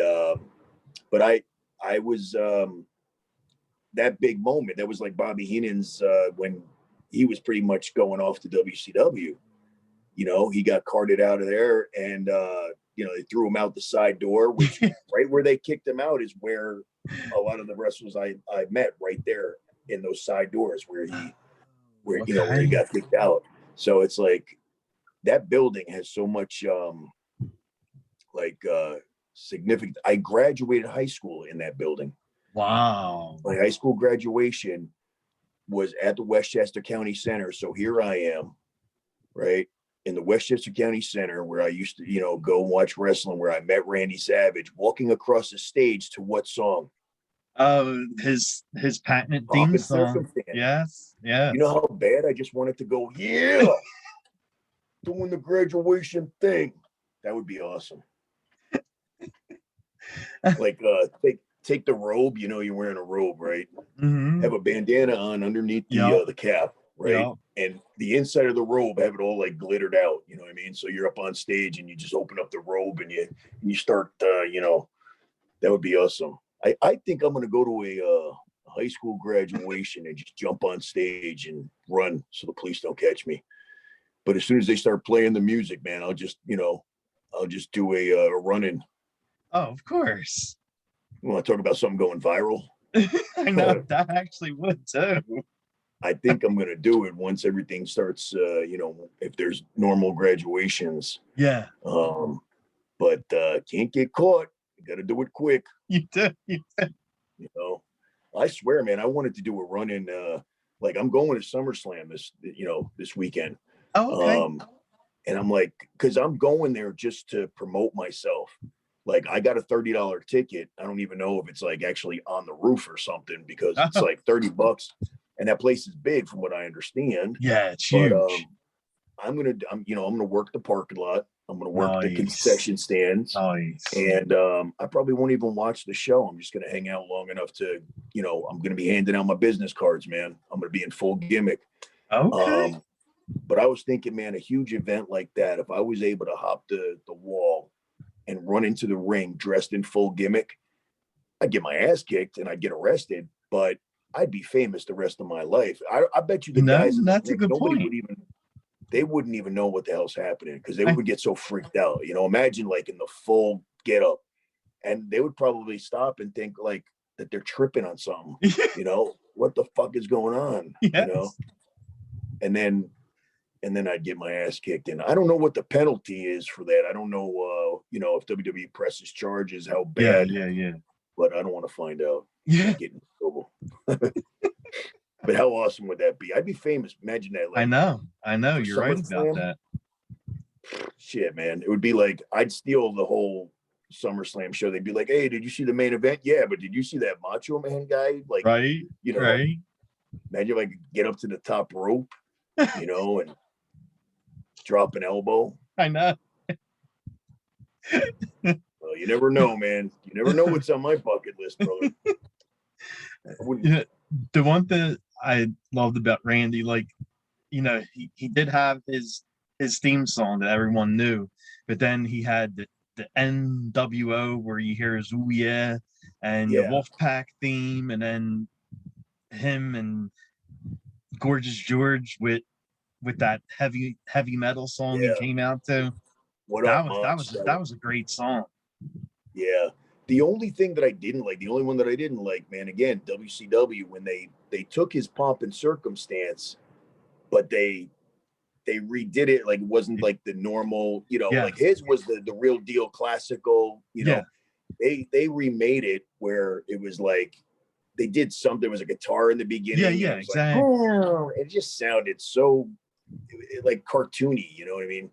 but I was, that big moment, that was like Bobby Heenan's, when he was pretty much going off to WCW, he got carted out of there, and, they threw him out the side door, which right where they kicked him out is where a lot of the wrestlers I met, right there in those side doors where he got kicked out. So it's like that building has so much significant. I graduated high school in that building. Wow. My high school graduation was at the Westchester County Center. So here I am, right in the Westchester County Center, where I used to, go watch wrestling, where I met Randy Savage, walking across the stage to what song? His patented theme song. Yes. You know how bad I just wanted to go, yeah, doing the graduation thing. That would be awesome. Like take the robe, you're wearing a robe, right? Mm-hmm. Have a bandana on underneath the cap, right? Yep. And the inside of the robe, have it all like glittered out, you know what I mean? So you're up on stage and you just open up the robe and you start that would be awesome. I think I'm gonna go to a high school graduation and just jump on stage and run so the police don't catch me. But as soon as they start playing the music, man, I'll just do a run-in. Oh, of course. You want to talk about something going viral? I know that actually would too. I think I'm going to do it once everything starts, if there's normal graduations. Yeah. But can't get caught. You got to do it quick. You do. I swear, man, I wanted to do a run in, like I'm going to SummerSlam this weekend. Oh, okay. And I'm like, because I'm going there just to promote myself. Like I got a $30 ticket. I don't even know if it's like actually on the roof or something because it's like $30. And that place is big from what I understand. Yeah, it's huge. But I'm gonna work the parking lot. I'm gonna work the concession stands. Nice. And I probably won't even watch the show. I'm just gonna hang out long enough to, I'm gonna be handing out my business cards, man. I'm gonna be in full gimmick. Okay. But I was thinking, man, a huge event like that, if I was able to hop the wall and run into the ring dressed in full gimmick, I'd get my ass kicked and I'd get arrested, but I'd be famous the rest of my life. I bet you the guys in the that's ring, a good point. They wouldn't even know what the hell's happening because they would get so freaked out. Imagine like in the full get up, and they would probably stop and think like that they're tripping on something. What the fuck is going on? Yes. And then I'd get my ass kicked. And I don't know what the penalty is for that. I don't know, if WWE presses charges, how bad. Yeah. But I don't want to find out. Yeah. Get in trouble. But how awesome would that be? I'd be famous. Imagine that. Like, I know. You're right about that. Shit, man. It would be like I'd steal the whole SummerSlam show. They'd be like, "Hey, did you see the main event? Yeah, but did you see that Macho Man guy? Like, right? Right. Imagine if I could get up to the top rope, and drop an elbow. I know. Well, you never know, man. You never know what's on my bucket list, brother. The one thing I loved about Randy, like, he did have his theme song that everyone knew, but then he had the NWO where you hear his "Ooh Yeah" and the Wolfpack theme, and then him and Gorgeous George with that heavy metal song he came out to. That was a great song. Yeah. The only thing that I didn't like, the only one that I didn't like, man, again, WCW, when they took his Pomp and Circumstance, but they redid it like it wasn't like the normal, like his was the real deal classical, they remade it where it was like they did something, there was a guitar in the beginning. Yeah, exactly. Like, oh, it just sounded so like cartoony, you know what I mean?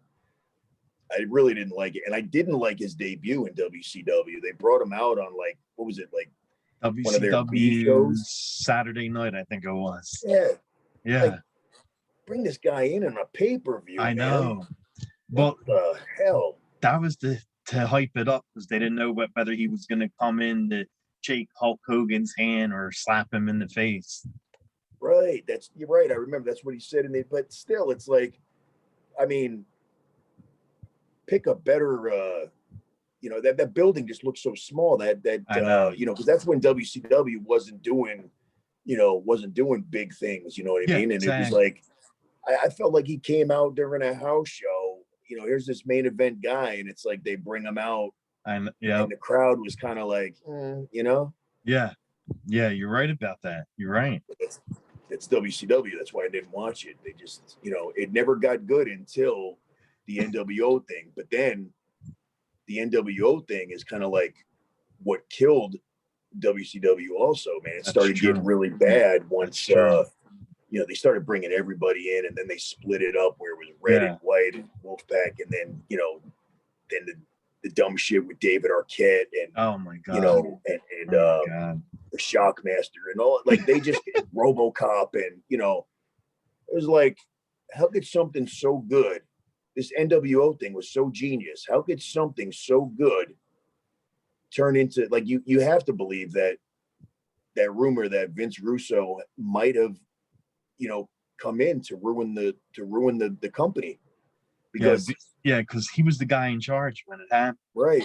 I really didn't like it. And I didn't like his debut in WCW. They brought him out on like, what was it, like one of their B shows? Saturday night, I think it was. Yeah. Like, bring this guy in on a pay-per-view. I know. Man. Well, what the hell? That was to hype it up because they didn't know whether he was going to come in to shake Hulk Hogan's hand or slap him in the face. Right. You're right. I remember that's what he said. But still, it's like, I mean, pick a better, that building just looks so small that because that's when WCW wasn't doing big things, you know what I mean? And It was like, I felt like he came out during a house show, here's this main event guy, and it's like they bring him out, and the crowd was kind of like, Yeah, you're right about that. You're right. It's WCW. That's why I didn't watch it. They just, it never got good until the NWO thing. But then the NWO thing is kind of like what killed WCW also, man. It started getting really bad once, they started bringing everybody in, and then they split it up where it was red and white and Wolfpack, and then, then the dumb shit with David Arquette and, oh my God, and the Shockmaster and all, like they just RoboCop, and, it was like, how could something so good, this NWO thing was so genius, how could something so good turn into, like, you have to believe that rumor that Vince Russo might have, come in to ruin the company, because because he was the guy in charge when it happened. Right.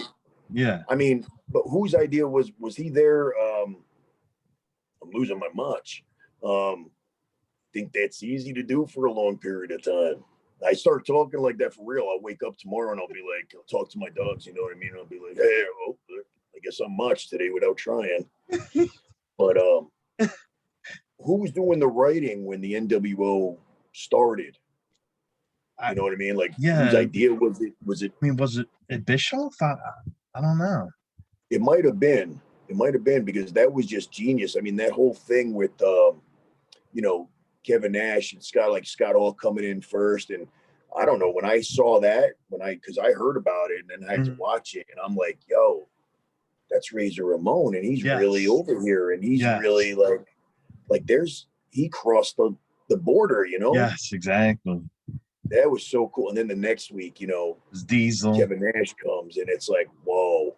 Yeah. I mean, but whose idea was he there? I'm losing my Motch. Think that's easy to do for a long period of time. I start talking like that for real. I'll wake up tomorrow and I'll be like, I'll talk to my dogs, you know what I mean? I'll be like, hey, oh, I guess I'm Motch today without trying. But who was doing the writing when the NWO started? You know what I mean? Like, whose idea was it? Was it? I mean, was it Bischoff? I don't know. It might have been. It might have been because that was just genius. I mean, that whole thing with, you know, Kevin Nash and Scott all coming in first. And I don't know, when I saw that, because I heard about it and then I had to watch it, and I'm like, yo, that's Razor Ramon, and he's really over here, and he's really like he crossed the border, you know? Yes, exactly. That was so cool. And then the next week, you know, Diesel. Kevin Nash comes, and it's like, whoa.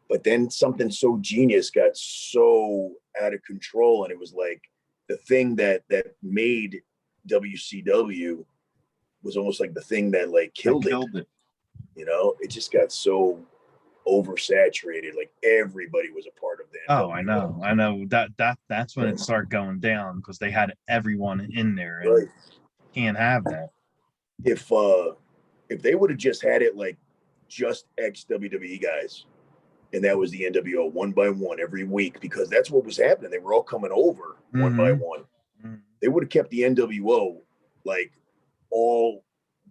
But then something so genius got so out of control, and it was like the thing that made WCW was almost like the thing that like killed it. You know, it just got so oversaturated. Like everybody was a part of that. Oh, I know. That's when it started going down, because they had everyone in there, and right. Can't have that. If they would have just had it like just ex WWE guys, and that was the NWO one by one every week, because that's what was happening. They were all coming over one by one. They would have kept the NWO like all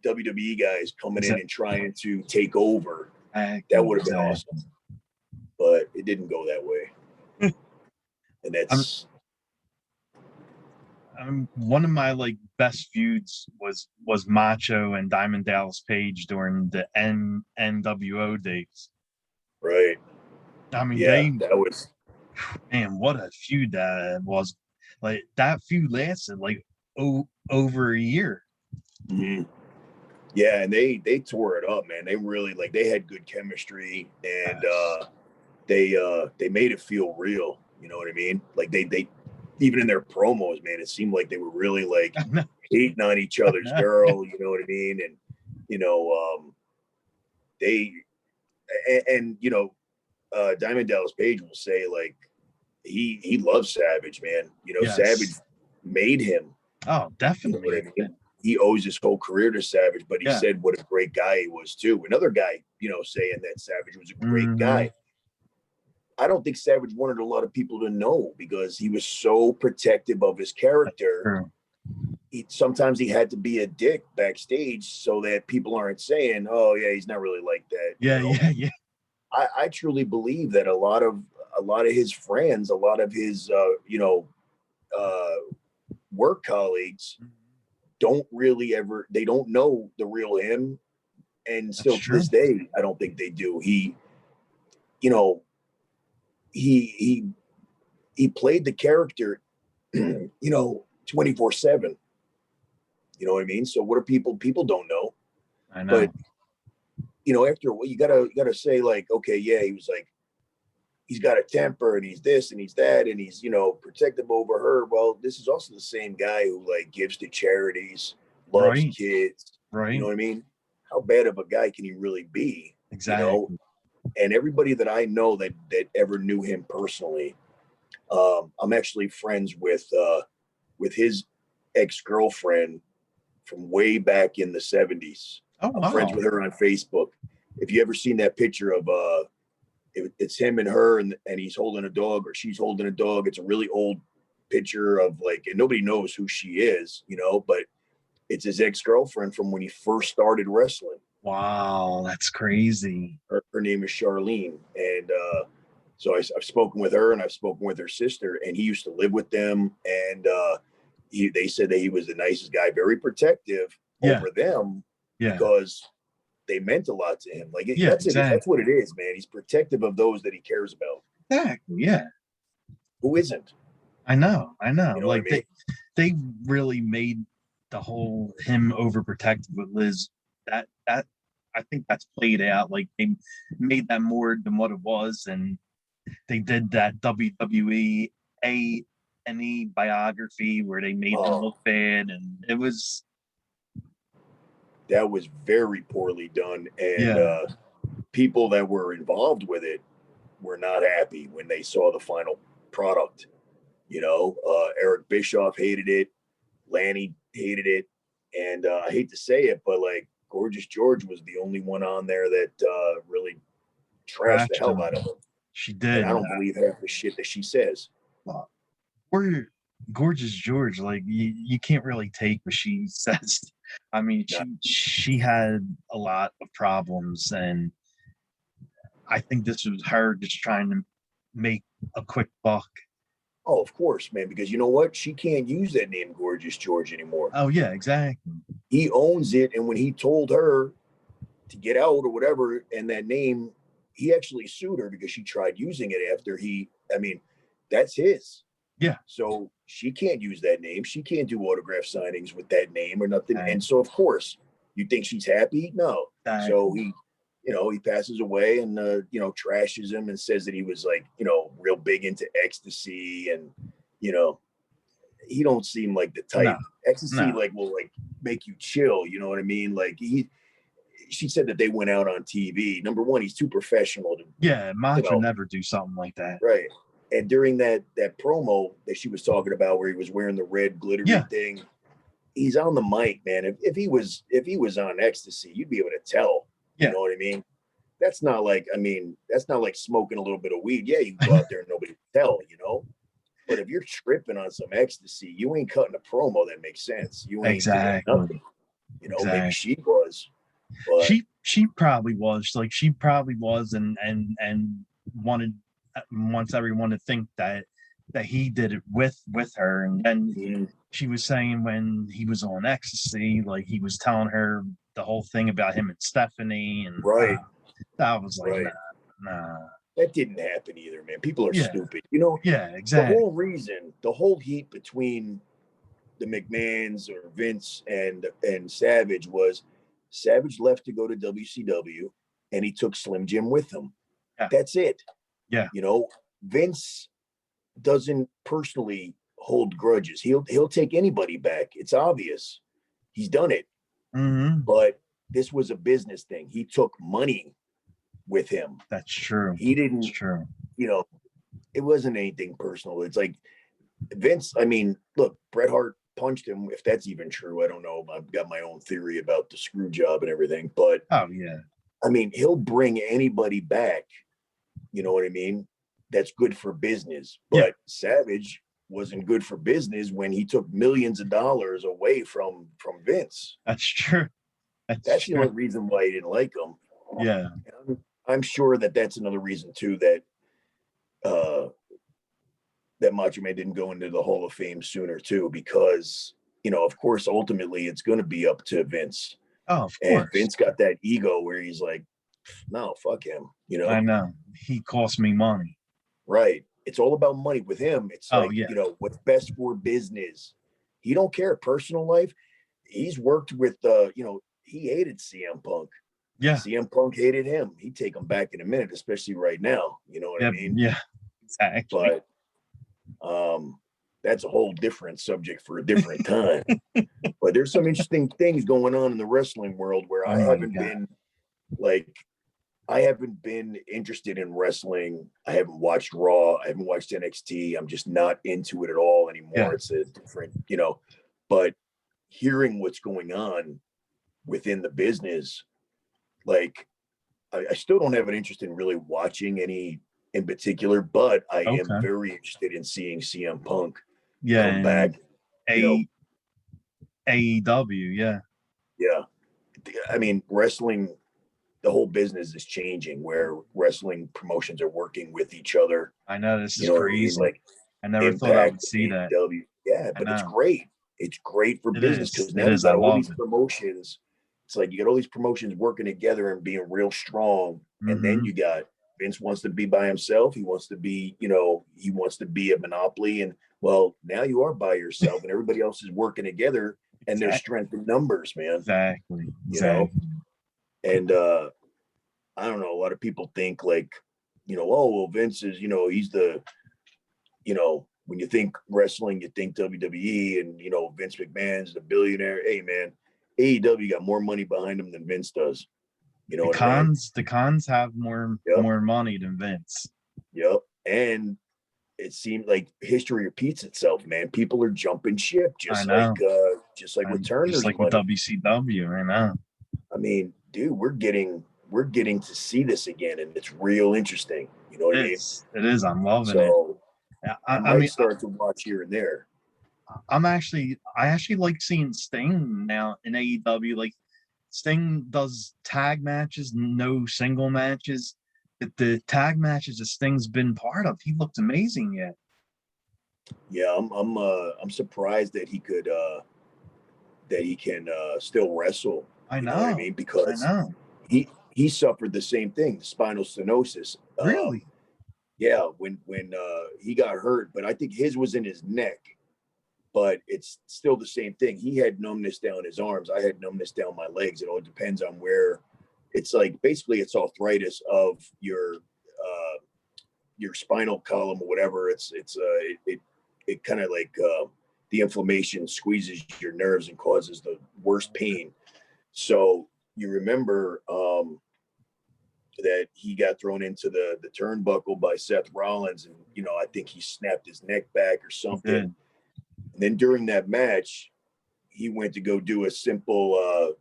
WWE guys coming in and trying to take over. That would have been awesome. But it didn't go that way. And that's one of my like best feuds was Macho and Diamond Dallas Page during the NWO days. Right. I mean, that was, man, what a feud that was. Like, that feud lasted like over a year. Mm-hmm. Yeah, and they tore it up, man. They really, like, they had good chemistry, and they made it feel real. You know what I mean? Like they even in their promos, man, it seemed like they were really like hating on each other's girl. You know what I mean? And you know, you know, Diamond Dallas Page will say like he loves Savage, man. You know, Savage made him. Oh, definitely. You know what I mean? He owes his whole career to Savage, but he said what a great guy he was too. Another guy, you know, saying that Savage was a great guy. I don't think Savage wanted a lot of people to know, because he was so protective of his character. Sometimes he had to be a dick backstage so that people aren't saying, "Oh yeah, he's not really like that." Yeah. I truly believe that a lot of his friends, a lot of his you know, work colleagues don't really they don't know the real him, and still to this day, I don't think they do. He, you know, he played the character, you know, 24/7. You know what I mean? So what are people don't know? I know. But you know, after you gotta say like, okay, yeah, he was like, he's got a temper, and he's this and he's that, and he's, you know, protective over her. Well, this is also the same guy who like gives to charities, loves kids. Right. You know what I mean? How bad of a guy can he really be? Exactly. You know? And everybody that I know that ever knew him personally, I'm actually friends with his ex-girlfriend from way back in the 70s. I'm friends with her on Facebook. If you ever seen that picture of it's him and her, and he's holding a dog, or she's holding a dog. It's a really old picture of like, and nobody knows who she is, you know, but it's his ex-girlfriend from when he first started wrestling. Wow, that's crazy. Her name is Charlene. And so I've spoken with her, and I've spoken with her sister, and he used to live with them. And they said that he was the nicest guy, very protective over them, because they meant a lot to him. Like, that's what it is, man. He's protective of those that he cares about. Exactly. Yeah. Who isn't? I know. You know like, I mean? they really made the whole him overprotective with Liz. That I think that's played out. Like, they made that more than what it was, and they did that WWE A&E biography where they made them look bad, and that was very poorly done, and people that were involved with it were not happy when they saw the final product. Eric Bischoff hated it. Lanny hated it. And I hate to say it, but like Gorgeous George was the only one on there that really trashed the hell out of him. She And did. I don't believe half the shit that she says. Or Gorgeous George, like you can't really take what she says. I mean, she had a lot of problems, and I think this was her just trying to make a quick buck. Oh, of course, man, because you know what? She can't use that name Gorgeous George anymore. Oh, yeah, exactly. He owns it, and when he told her to get out or whatever, and that name, he actually sued her because she tried using it after that's his. Yeah. So she can't use that name. She can't do autograph signings with that name or nothing. Right. And so, of course, you think she's happy? No. Right. So he passes away and, trashes him and says that he was like, real big into ecstasy. And, he don't seem like the type. Ecstasy, will make you chill. You know what I mean? Like she said that they went out on TV. Number one, he's too professional to. Yeah, Macho would never do something like that. Right. And during that promo that she was talking about, where he was wearing the red glittery thing, he's on the mic, man. If he was on ecstasy, you'd be able to tell. Yeah. You know what I mean? That's not like smoking a little bit of weed. Yeah, you can go out there and nobody can tell, But if you're tripping on some ecstasy, you ain't cutting a promo that makes sense. You ain't doing nothing. Maybe she was. But she probably was. Like she probably was and wants everyone to think that he did it with her. And then she was saying when he was on ecstasy, like he was telling her the whole thing about him and Stephanie, and that was like nah. That didn't happen either, man. People are stupid. Yeah, exactly. The whole heat between the McMahons or Vince and Savage was Savage left to go to WCW and he took Slim Jim with him. Yeah. That's it. Yeah. Vince doesn't personally hold grudges. He'll take anybody back. It's obvious. He's done it. Mm-hmm. But this was a business thing. He took money with him. That's true. He didn't. That's true. It wasn't anything personal. It's like Vince. I mean, look, Bret Hart punched him. If that's even true, I don't know. I've got my own theory about the screw job and everything. But oh yeah, I mean, he'll bring anybody back. You know what I mean? That's good for business. But Savage wasn't good for business when he took millions of dollars away from Vince. That's true. That's the only reason why he didn't like him. Yeah. I'm sure that's another reason too that that Macho Man didn't go into the Hall of Fame sooner too, because of course ultimately it's going to be up to Vince. Oh, of course. And Vince got that ego where he's like, no, fuck him. I know, he cost me money. Right. It's all about money with him. It's what's best for business. He don't care personal life. He's worked with he hated CM Punk. Yeah. CM Punk hated him. He'd take him back in a minute, especially right now. You know what I mean? Yeah, exactly. But that's a whole different subject for a different time. But there's some interesting things going on in the wrestling world where I haven't been interested in wrestling. I haven't watched Raw. I haven't watched NXT. I'm just not into it at all anymore. Yeah. It's a different, but hearing what's going on within the business, like I still don't have an interest in really watching any in particular, but I am very interested in seeing CM Punk come back. AEW, yeah. I mean, wrestling, the whole business is changing where wrestling promotions are working with each other. I know, this is crazy. Like I never Impact, thought I would see that. Yeah, but it's great. It's great for business because now you got all these promotions. It's like you got all these promotions working together and being real strong. And then you got Vince wants to be by himself. He wants to be, he wants to be a monopoly. And well, now you are by yourself and everybody else is working together and there's strength in numbers, man. Exactly. And I don't know, a lot of people think like, oh, well, Vince is, he's the, when you think wrestling, you think WWE and, Vince McMahon's the billionaire. Hey, man, AEW got more money behind him than Vince does. The cons have more money than Vince. Yep. And it seemed like history repeats itself, man. People are jumping ship I just know. like with And Turner's just like with money. WCW right now. I mean, dude, we're getting to see this again, and it's real interesting. You know what I mean? It is. I'm loving it. So Yeah, I I might mean, start to watch here and there. I actually like seeing Sting now in AEW. Like Sting does tag matches, no single matches. But the tag matches that Sting's been part of, he looked amazing yet. Yeah, I'm surprised that he can still wrestle. I You know what I know. mean? I Because know. he suffered the same thing, the spinal stenosis. Really? Yeah, when he got hurt, but I think his was in his neck. But it's still the same thing. He had numbness down his arms. I had numbness down my legs. It all depends on where. It's like basically it's arthritis of your spinal column or whatever. It kind of like the inflammation squeezes your nerves and causes the worst pain. So you remember that he got thrown into the turnbuckle by Seth Rollins, and I think he snapped his neck back or He something. did. And then during that match, he went to go do a simple.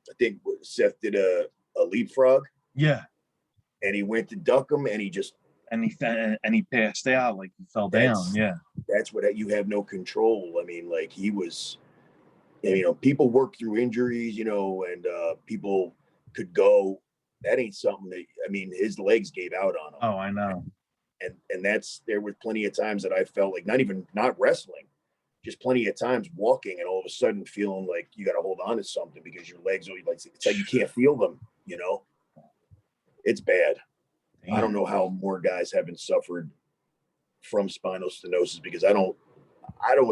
I think Seth did a leapfrog. Yeah. And he went to duck him, and he just and he passed out, like he fell down. Yeah. That's what you have no control. I mean, like he was, people work through injuries, and people could go. That ain't something that, I mean, his legs gave out on him. Oh, I know. And there were plenty of times that I felt like not wrestling, just plenty of times walking and all of a sudden feeling like you got to hold on to something because your legs are like, it's like you can't feel them, it's bad. Damn. I don't know how more guys haven't suffered from spinal stenosis because I don't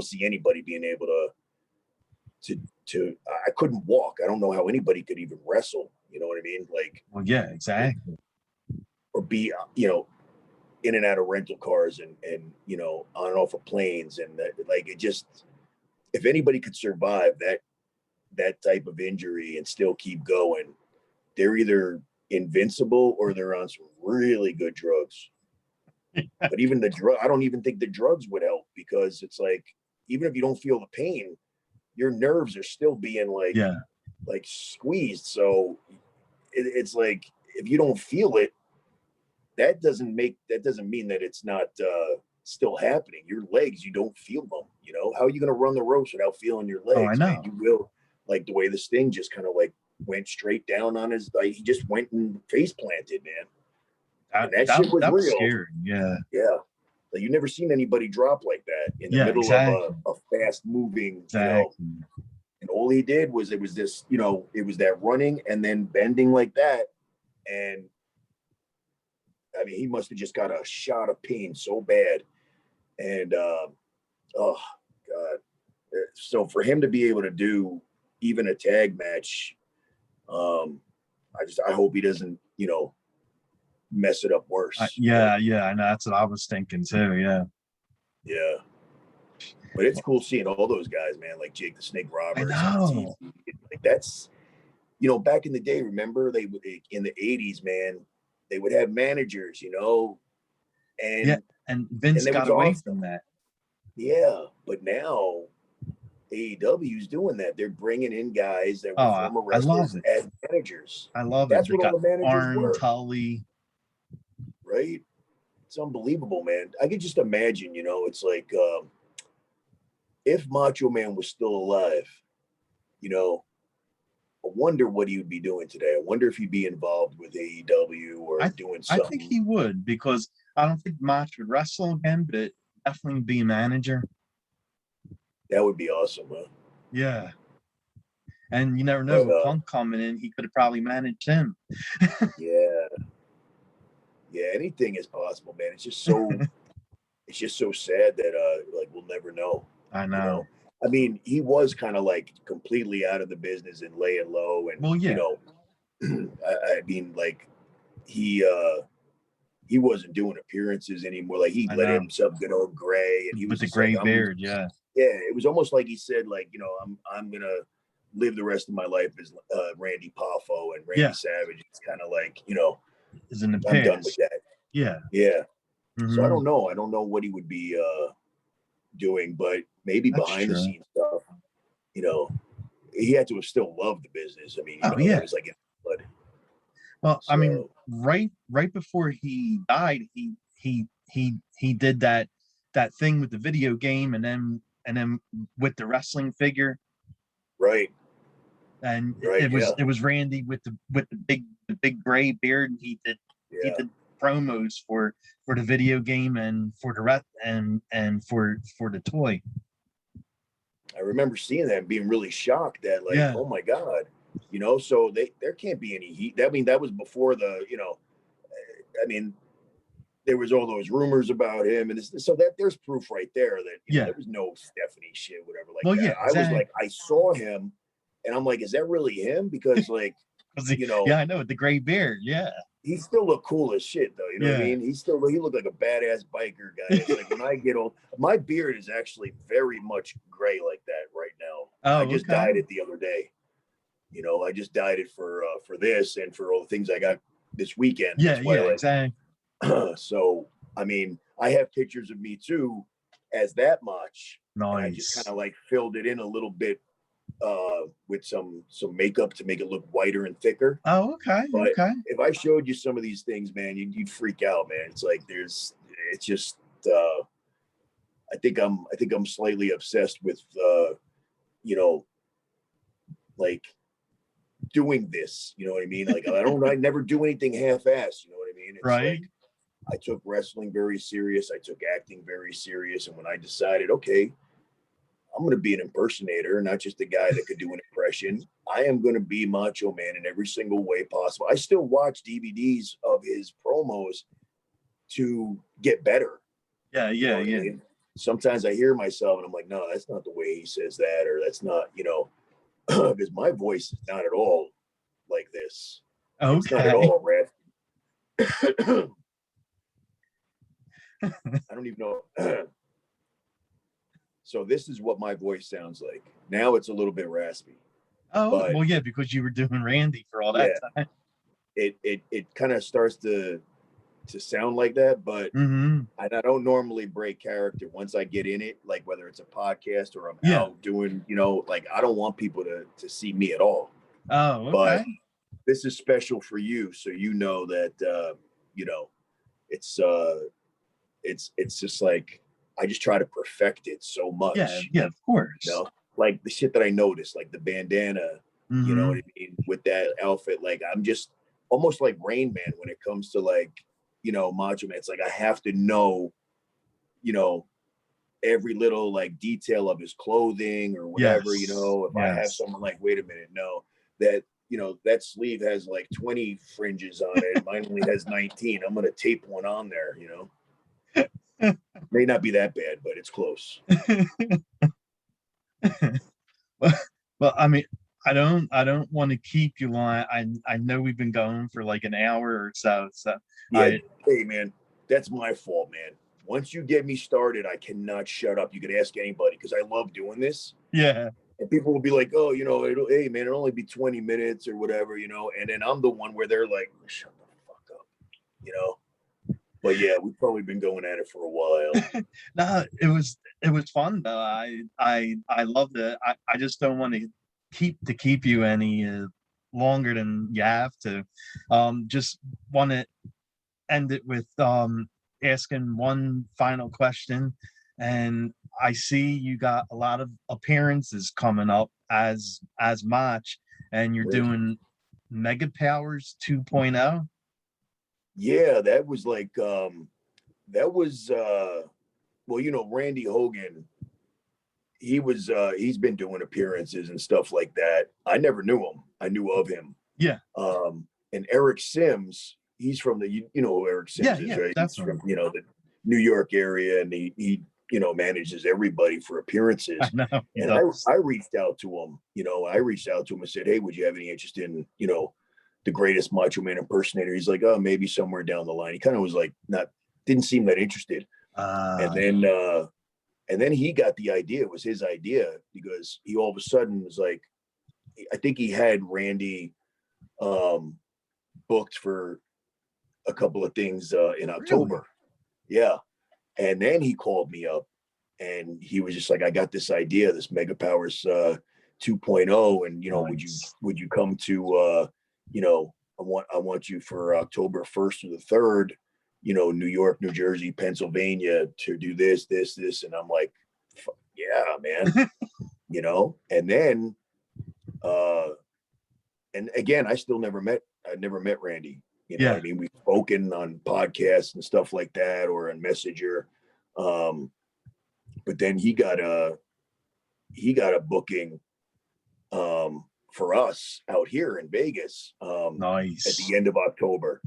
see anybody being able to I couldn't walk. I don't know how anybody could even wrestle. You know what I mean? Like, well, yeah, exactly. Or be, in and out of rental cars and on and off of planes. And like, it just, if anybody could survive that type of injury and still keep going, they're either invincible or they're on some really good drugs. But even I don't even think the drugs would help because it's like, even if you don't feel the pain, your nerves are still being like squeezed. So it's like, if you don't feel it, that doesn't mean that it's not still happening. Your legs, you don't feel them. How are you going to run the ropes without feeling your legs? Oh, I know. Man? You will, like the way the Sting just kind of like went straight down on his, like he just went and face planted, man. And that shit was real. Scary. Yeah. Yeah. Like, you never seen anybody drop like that in the middle of a fast moving, and all he did was, it was this, it was that running and then bending like that. And I mean, he must have just got a shot of pain so bad. And, oh God. So for him to be able to do even a tag match, I hope he doesn't, mess it up worse. Yeah, I know. That's what I was thinking too. Yeah. Yeah. But it's cool seeing all those guys, man, like Jake the Snake Roberts. I know. Like that's, back in the day, remember they would, in the 80s, man, they would have managers, and and Vince got away from that. Yeah, but now AEW is doing that. They're bringing in guys that were former wrestlers as managers. I love That's it. What all the managers were. Tully. Right? It's unbelievable, man. I could just imagine, it's like if Macho Man was still alive, I wonder what he would be doing today. I wonder if he'd be involved with AEW or doing something. I think he would, because I don't think Mach would wrestle again, but it definitely be a manager. That would be awesome, huh? Yeah. And you never know, with Punk coming in, he could have probably managed him. Yeah. Yeah, anything is possible, man. It's just so sad that like we'll never know. I know. I mean, he was kind of like completely out of the business and laying low, and I mean, like he wasn't doing appearances anymore. Like he let himself get all gray, and he was with the gray beard. Yeah, it was almost like he said, like, I'm gonna live the rest of my life as Randy Poffo and Randy Savage. It's kind of like, is in the I'm done with that. Yeah, yeah. So I Hmm. don't know. I don't know what he would be doing, but maybe That's behind the true. scenes stuff. You know, he had to have still loved the business. I mean, Oh that yeah. was like in blood. Well, I mean, So right before he died, he did that thing with the video game, and then with the wrestling figure, right, and right, yeah, it was Randy with the big gray beard. And he yeah. did promos for the video game and for the and for the toy. I remember seeing that and being really shocked that, like, Yeah, oh my god, So there can't be any heat. I mean, that was before I mean, there was all those rumors about him, and so that there's proof right there that yeah. there was no Stephanie shit, whatever like Well, that. yeah, I was exactly. like, I saw him, and I'm like, is that really him? Because like, you Yeah, know, I know, with the gray beard. Yeah, he still looked cool as shit though. You know what I yeah. mean? He looked like a badass biker guy. It's like when I get old, my beard is actually very much gray like that right now. I Oh, just okay. dyed it the other day. I just dyed it for this and for all the things I got this weekend. Yeah, That's why yeah, exactly. so I mean, I have pictures of me too as that much, and I just kind Nice. of like filled it in a little bit with some makeup to make it look whiter and thicker. Oh, okay, But okay. if I showed you some of these things, man, you'd freak out, man. It's like it's just. I think I'm slightly obsessed with you know like doing this. You know what I mean? Like I never do anything half-assed. You know what I mean? It's Right. like I took wrestling very serious. I took acting very serious. And when I decided, okay, I'm going to be an impersonator, not just a guy that could do an impression, I am going to be Macho Man in every single way possible. I still watch DVDs of his promos to get better. Yeah, You know yeah, what I yeah. mean? Sometimes I hear myself and I'm like, no, that's not the way he says that, or that's not, because my voice is not at all like this. It's not at Okay. all, Red. I don't even know. So this is what my voice sounds like. Now it's a little bit raspy, Oh, but well, yeah, because you were doing Randy for all that yeah, time. it kind of starts to sound like that. But Hmm. I don't normally break character once I get in it. Like whether it's a podcast or I'm Yeah. out doing, like I don't want people to see me at all. Oh, But okay. this is special for you, so you know that you know it's uh it's just like I just try to perfect it so Yeah, much. yeah, of You course. know, like the shit that I noticed, like the bandana, you know what Hmm. I mean, with that outfit. Like I'm just almost like Rain Man when it comes to like, Macho Man. It's like I have to know, you know, every little like detail of his clothing or whatever, Yes, if I have yes. someone like, wait a minute, no, that that sleeve has like 20 fringes on it. Mine only has 19. I'm gonna tape one on there, May not be that bad, but it's close. well, well, I mean, I don't want to keep you long. I know we've been going for like an hour or so. So Yeah, I hey man, that's my fault, man. Once you get me started, I cannot shut up. You could ask anybody because I love doing this. yeah. And people will be like, oh, hey man, it'll only be 20 minutes or whatever, and then I'm the one where they're like, shut the fuck up, you know. But yeah, we've probably been going at it for a while. No, it was fun though. I loved it. I just don't want to keep you any longer than you have to. Just want to end it with asking one final question. And I see you got a lot of appearances coming up as Mach, and you're Right. doing Mega Powers 2.0. Yeah, that was like that was well, Randy Hogan, he's been doing appearances and stuff like that. I never knew him. I knew of him. Yeah, And Eric Sims, he's from you know who Eric yeah, Sims is, yeah, right? He's definitely. from, the New York area, and he manages everybody for I appearances. know he And does. I reached out to him, and said, hey, would you have any interest in, the greatest Macho Man impersonator? He's like, oh, maybe somewhere down the line. He kind of was like, didn't seem that interested. And Uh, then he got the idea. It was his idea because he all of a sudden was like, I think he had Randy um, booked for a couple of things in really? October. Yeah. And then he called me up and he was just like, I got this idea, this Mega Powers 2.0. And, Nice. would you come to, I want you for October 1st or the 3rd, New York, New Jersey, Pennsylvania to do this. And I'm like, yeah, man, and then, uh, and again, I never met Randy. You know what Yeah. I mean? We've spoken on podcasts and stuff like that, or on Messenger. Um, but then he got a booking for us out here in Vegas at Nice. the end of October.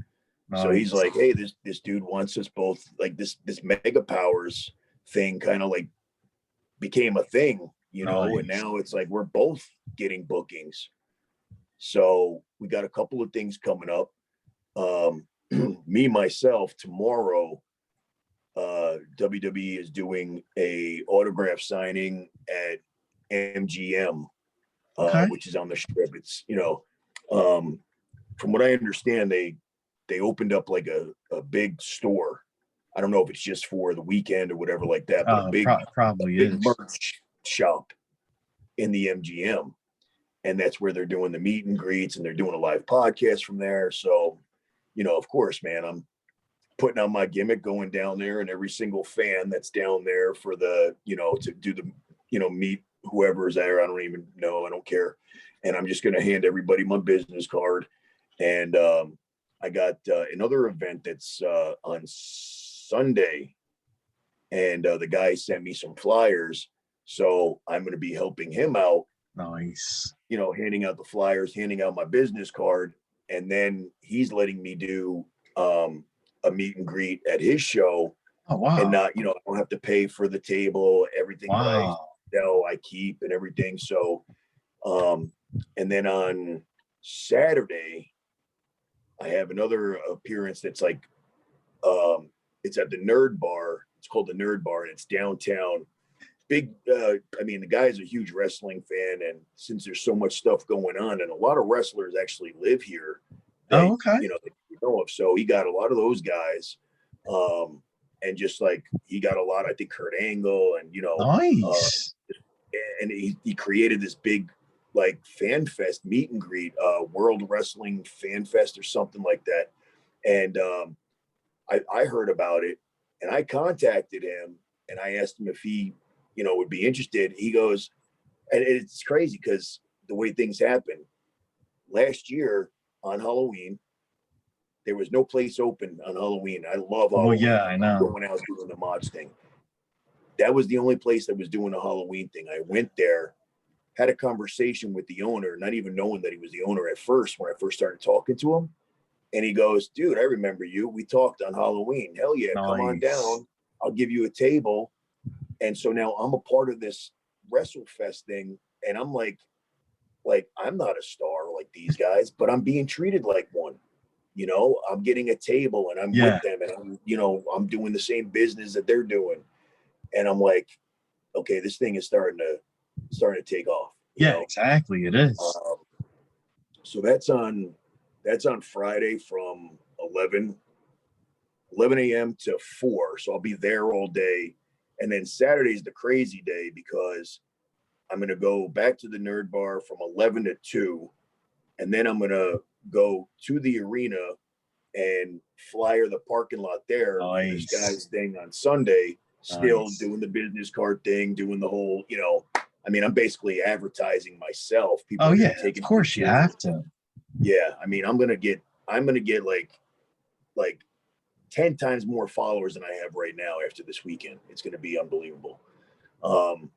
So he's Nice. like, hey, this dude wants us both, like this Mega Powers thing kind of like became a thing, and Nice. now it's like we're both getting bookings. So we got a couple of things coming up. Me myself tomorrow, WWE is doing a autograph signing at MGM, Okay. which is on the strip. It's from what I understand, they opened up like a big store. I don't know if it's just for the weekend or whatever like that, but a Probably big is. merch shop in the MGM, and that's where they're doing the meet and greets, and they're doing a live podcast from there. So, of course, man, I'm putting on my gimmick, going down there, and every single fan that's down there for the, to do the, meet whoever is there. I don't even know. I don't care. And I'm just going to hand everybody my business card. And I got another event that's on Sunday, and the guy sent me some flyers. So I'm going to be helping him out, Nice. handing out the flyers, handing out my business card. And then he's letting me do a meet and greet at his show, Oh and wow. not, I don't have to pay for the table, everything that I Wow. sell, I keep and everything. So, and then on Saturday, I have another appearance that's like, it's at the Nerd Bar. It's called the Nerd Bar, and it's downtown. Big, I mean, the guy's a huge wrestling fan, and since there's so much stuff going on, and a lot of wrestlers actually live here, that Oh, okay. that you know of. So he got a lot of those guys, and just like he got a lot, I think Kurt Angle, and Nice. and he created this big like fan fest meet and greet, World Wrestling Fan Fest or something like that. And I heard about it, and I contacted him, and I asked him if he, would be interested. He goes, and it's crazy because the way things happen. Last year on Halloween, there was no place open on Halloween. I love Well, Halloween. yeah, I I love know. going out doing the Motch thing. That was the only place that was doing a Halloween thing. I went there, had a conversation with the owner, not even knowing that he was the owner at first when I first started talking to him. And he goes, dude, I remember you. We talked on Halloween. Hell yeah, come on Nice. down. I'll give you a table. And so now I'm a part of this WrestleFest thing. And I'm like I'm not a star like these guys, but I'm being treated like one. I'm getting a table and I'm Yeah. with them, and I'm doing the same business that they're doing. And I'm like, okay, this thing is starting to take off, Yeah, exactly. It is. Um, so that's on Friday from 11 a.m. to 4. So I'll be there all day. And then Saturday's the crazy day because I'm going to go back to the Nerd Bar from 11 to 2. And then I'm going to go to the arena and flyer the parking lot there for this Nice. guy's thing on Sunday, still Nice. doing the business card thing, doing the whole, I mean, I'm basically advertising myself. People Oh are going yeah, to be of taking course you pictures. have to. Yeah. I mean, I'm going to get like 10 times more followers than I have right now after this weekend. It's going to be unbelievable. Um,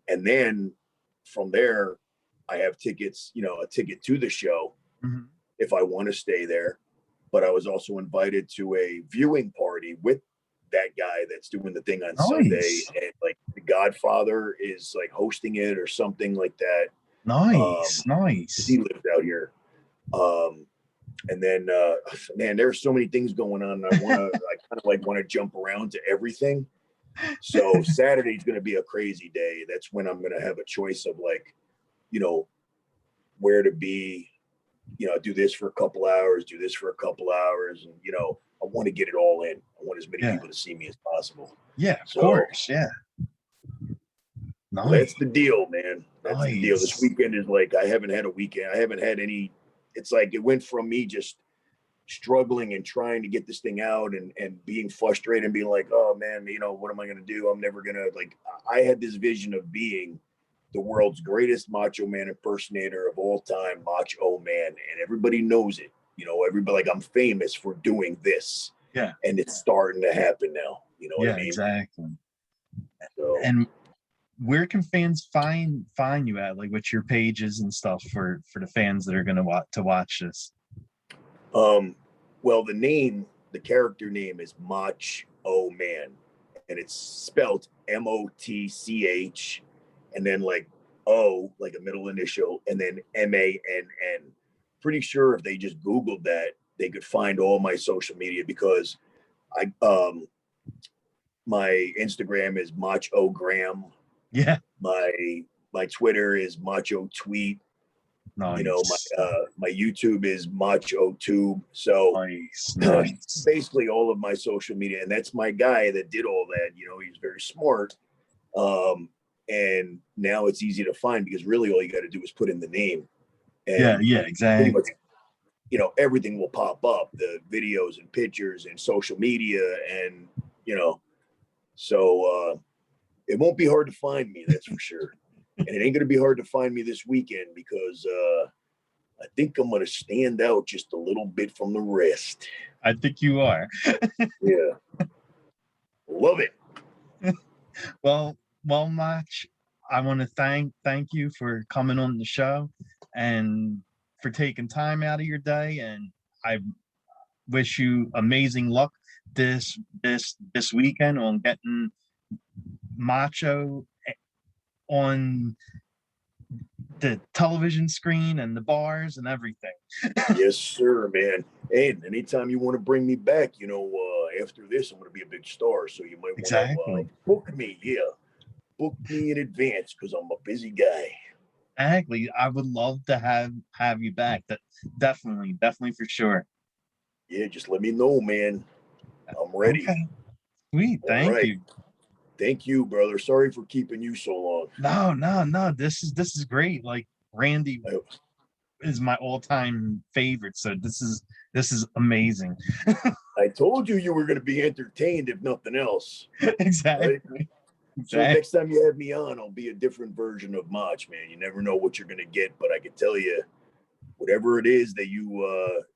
and then from there, I have tickets, a ticket to the show Mhm. if I want to stay there. But I was also invited to a viewing party with that guy that's doing the thing on Sunday. Nice. And like the Godfather is like hosting it or something like that. Nice. He Nice. lives out here. Um, and then, man, there's so many things going on. I kind of like want to jump around to everything. So Saturday's going to be a crazy day. That's when I'm going to have a choice of like, you know, where to be, do this for a couple hours, do this for a couple hours. And, want to get it all in. I want as many Yeah. people to see me as possible. Yeah, of So, course. Yeah. Well, Nice. that's the deal, man. That's the deal. This weekend is like, I haven't had a weekend. I haven't had any. It's like it went from me just struggling and trying to get this thing out and being frustrated and being like, oh man, you know, what am I going to do? I'm never going to, like, I had this vision of being the world's greatest Macho Man impersonator of all time, Motch O Mann. And everybody knows it. You know, everybody, like, I'm famous for doing this. Yeah. And it's starting to happen now. You know what I mean? Exactly. So, and where can fans find you at, like, what's your pages and stuff for the fans that are going to watch this? well, the character name is Motch O Mann, and it's spelled Motch, and then like O, like a middle initial, and then Mann. Pretty sure if they just Googled that, they could find all my social media, because my Instagram is Motch O Gram. Yeah. My Twitter is Macho Tweet. Nice. You know, my YouTube is Macho Tube. So nice. basically all of my social media, and that's my guy that did all that. You know, he's very smart. And now it's easy to find, because really all you got to do is put in the name. And exactly. Pretty much, you know, everything will pop up, the videos and pictures and social media, and, you know, so it won't be hard to find me, that's for sure. And it ain't going to be hard to find me this weekend, because I think I'm going to stand out just a little bit from the rest. I think you are. Yeah. Love it. Well, Motch, I want to thank you for coming on the show and for taking time out of your day. And I wish you amazing luck this weekend on getting Macho on the television screen and the bars and everything. Yes, sir, man. And anytime you want to bring me back, you know, after this, I'm going to be a big star. So you might want to book me. Yeah. Book me in advance, because I'm a busy guy. Exactly. I would love to have you back. That definitely for sure. Yeah, just let me know, man. I'm ready. Okay. Sweet. Thank you. Thank you, brother. Sorry for keeping you so long. No. This is great. Like, Randy is my all-time favorite. So this is amazing. I told you were going to be entertained, if nothing else. Exactly. Right? So next time you have me on, I'll be a different version of Motch, man. You never know what you're going to get, but I can tell you, whatever it is that you,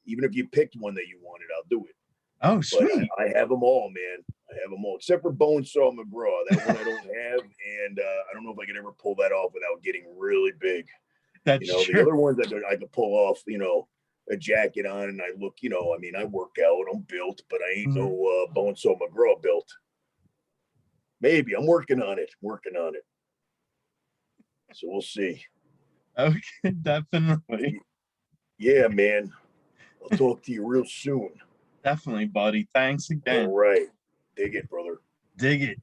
even if you picked one that you wanted, I'll do it. Oh, sweet. But I have them all, man. I have them all, except for Bonesaw McGraw. That one I don't have, and I don't know if I can ever pull that off without getting really big. That's true. The other ones I could pull off, you know, a jacket on, and I look, you know, I mean, I work out, I'm built, but I ain't no Bonesaw McGraw built. Maybe I'm working on it. So we'll see. Okay, definitely. Yeah, man. I'll talk to you real soon. Definitely, buddy. Thanks again. All right. Dig it, brother. Dig it.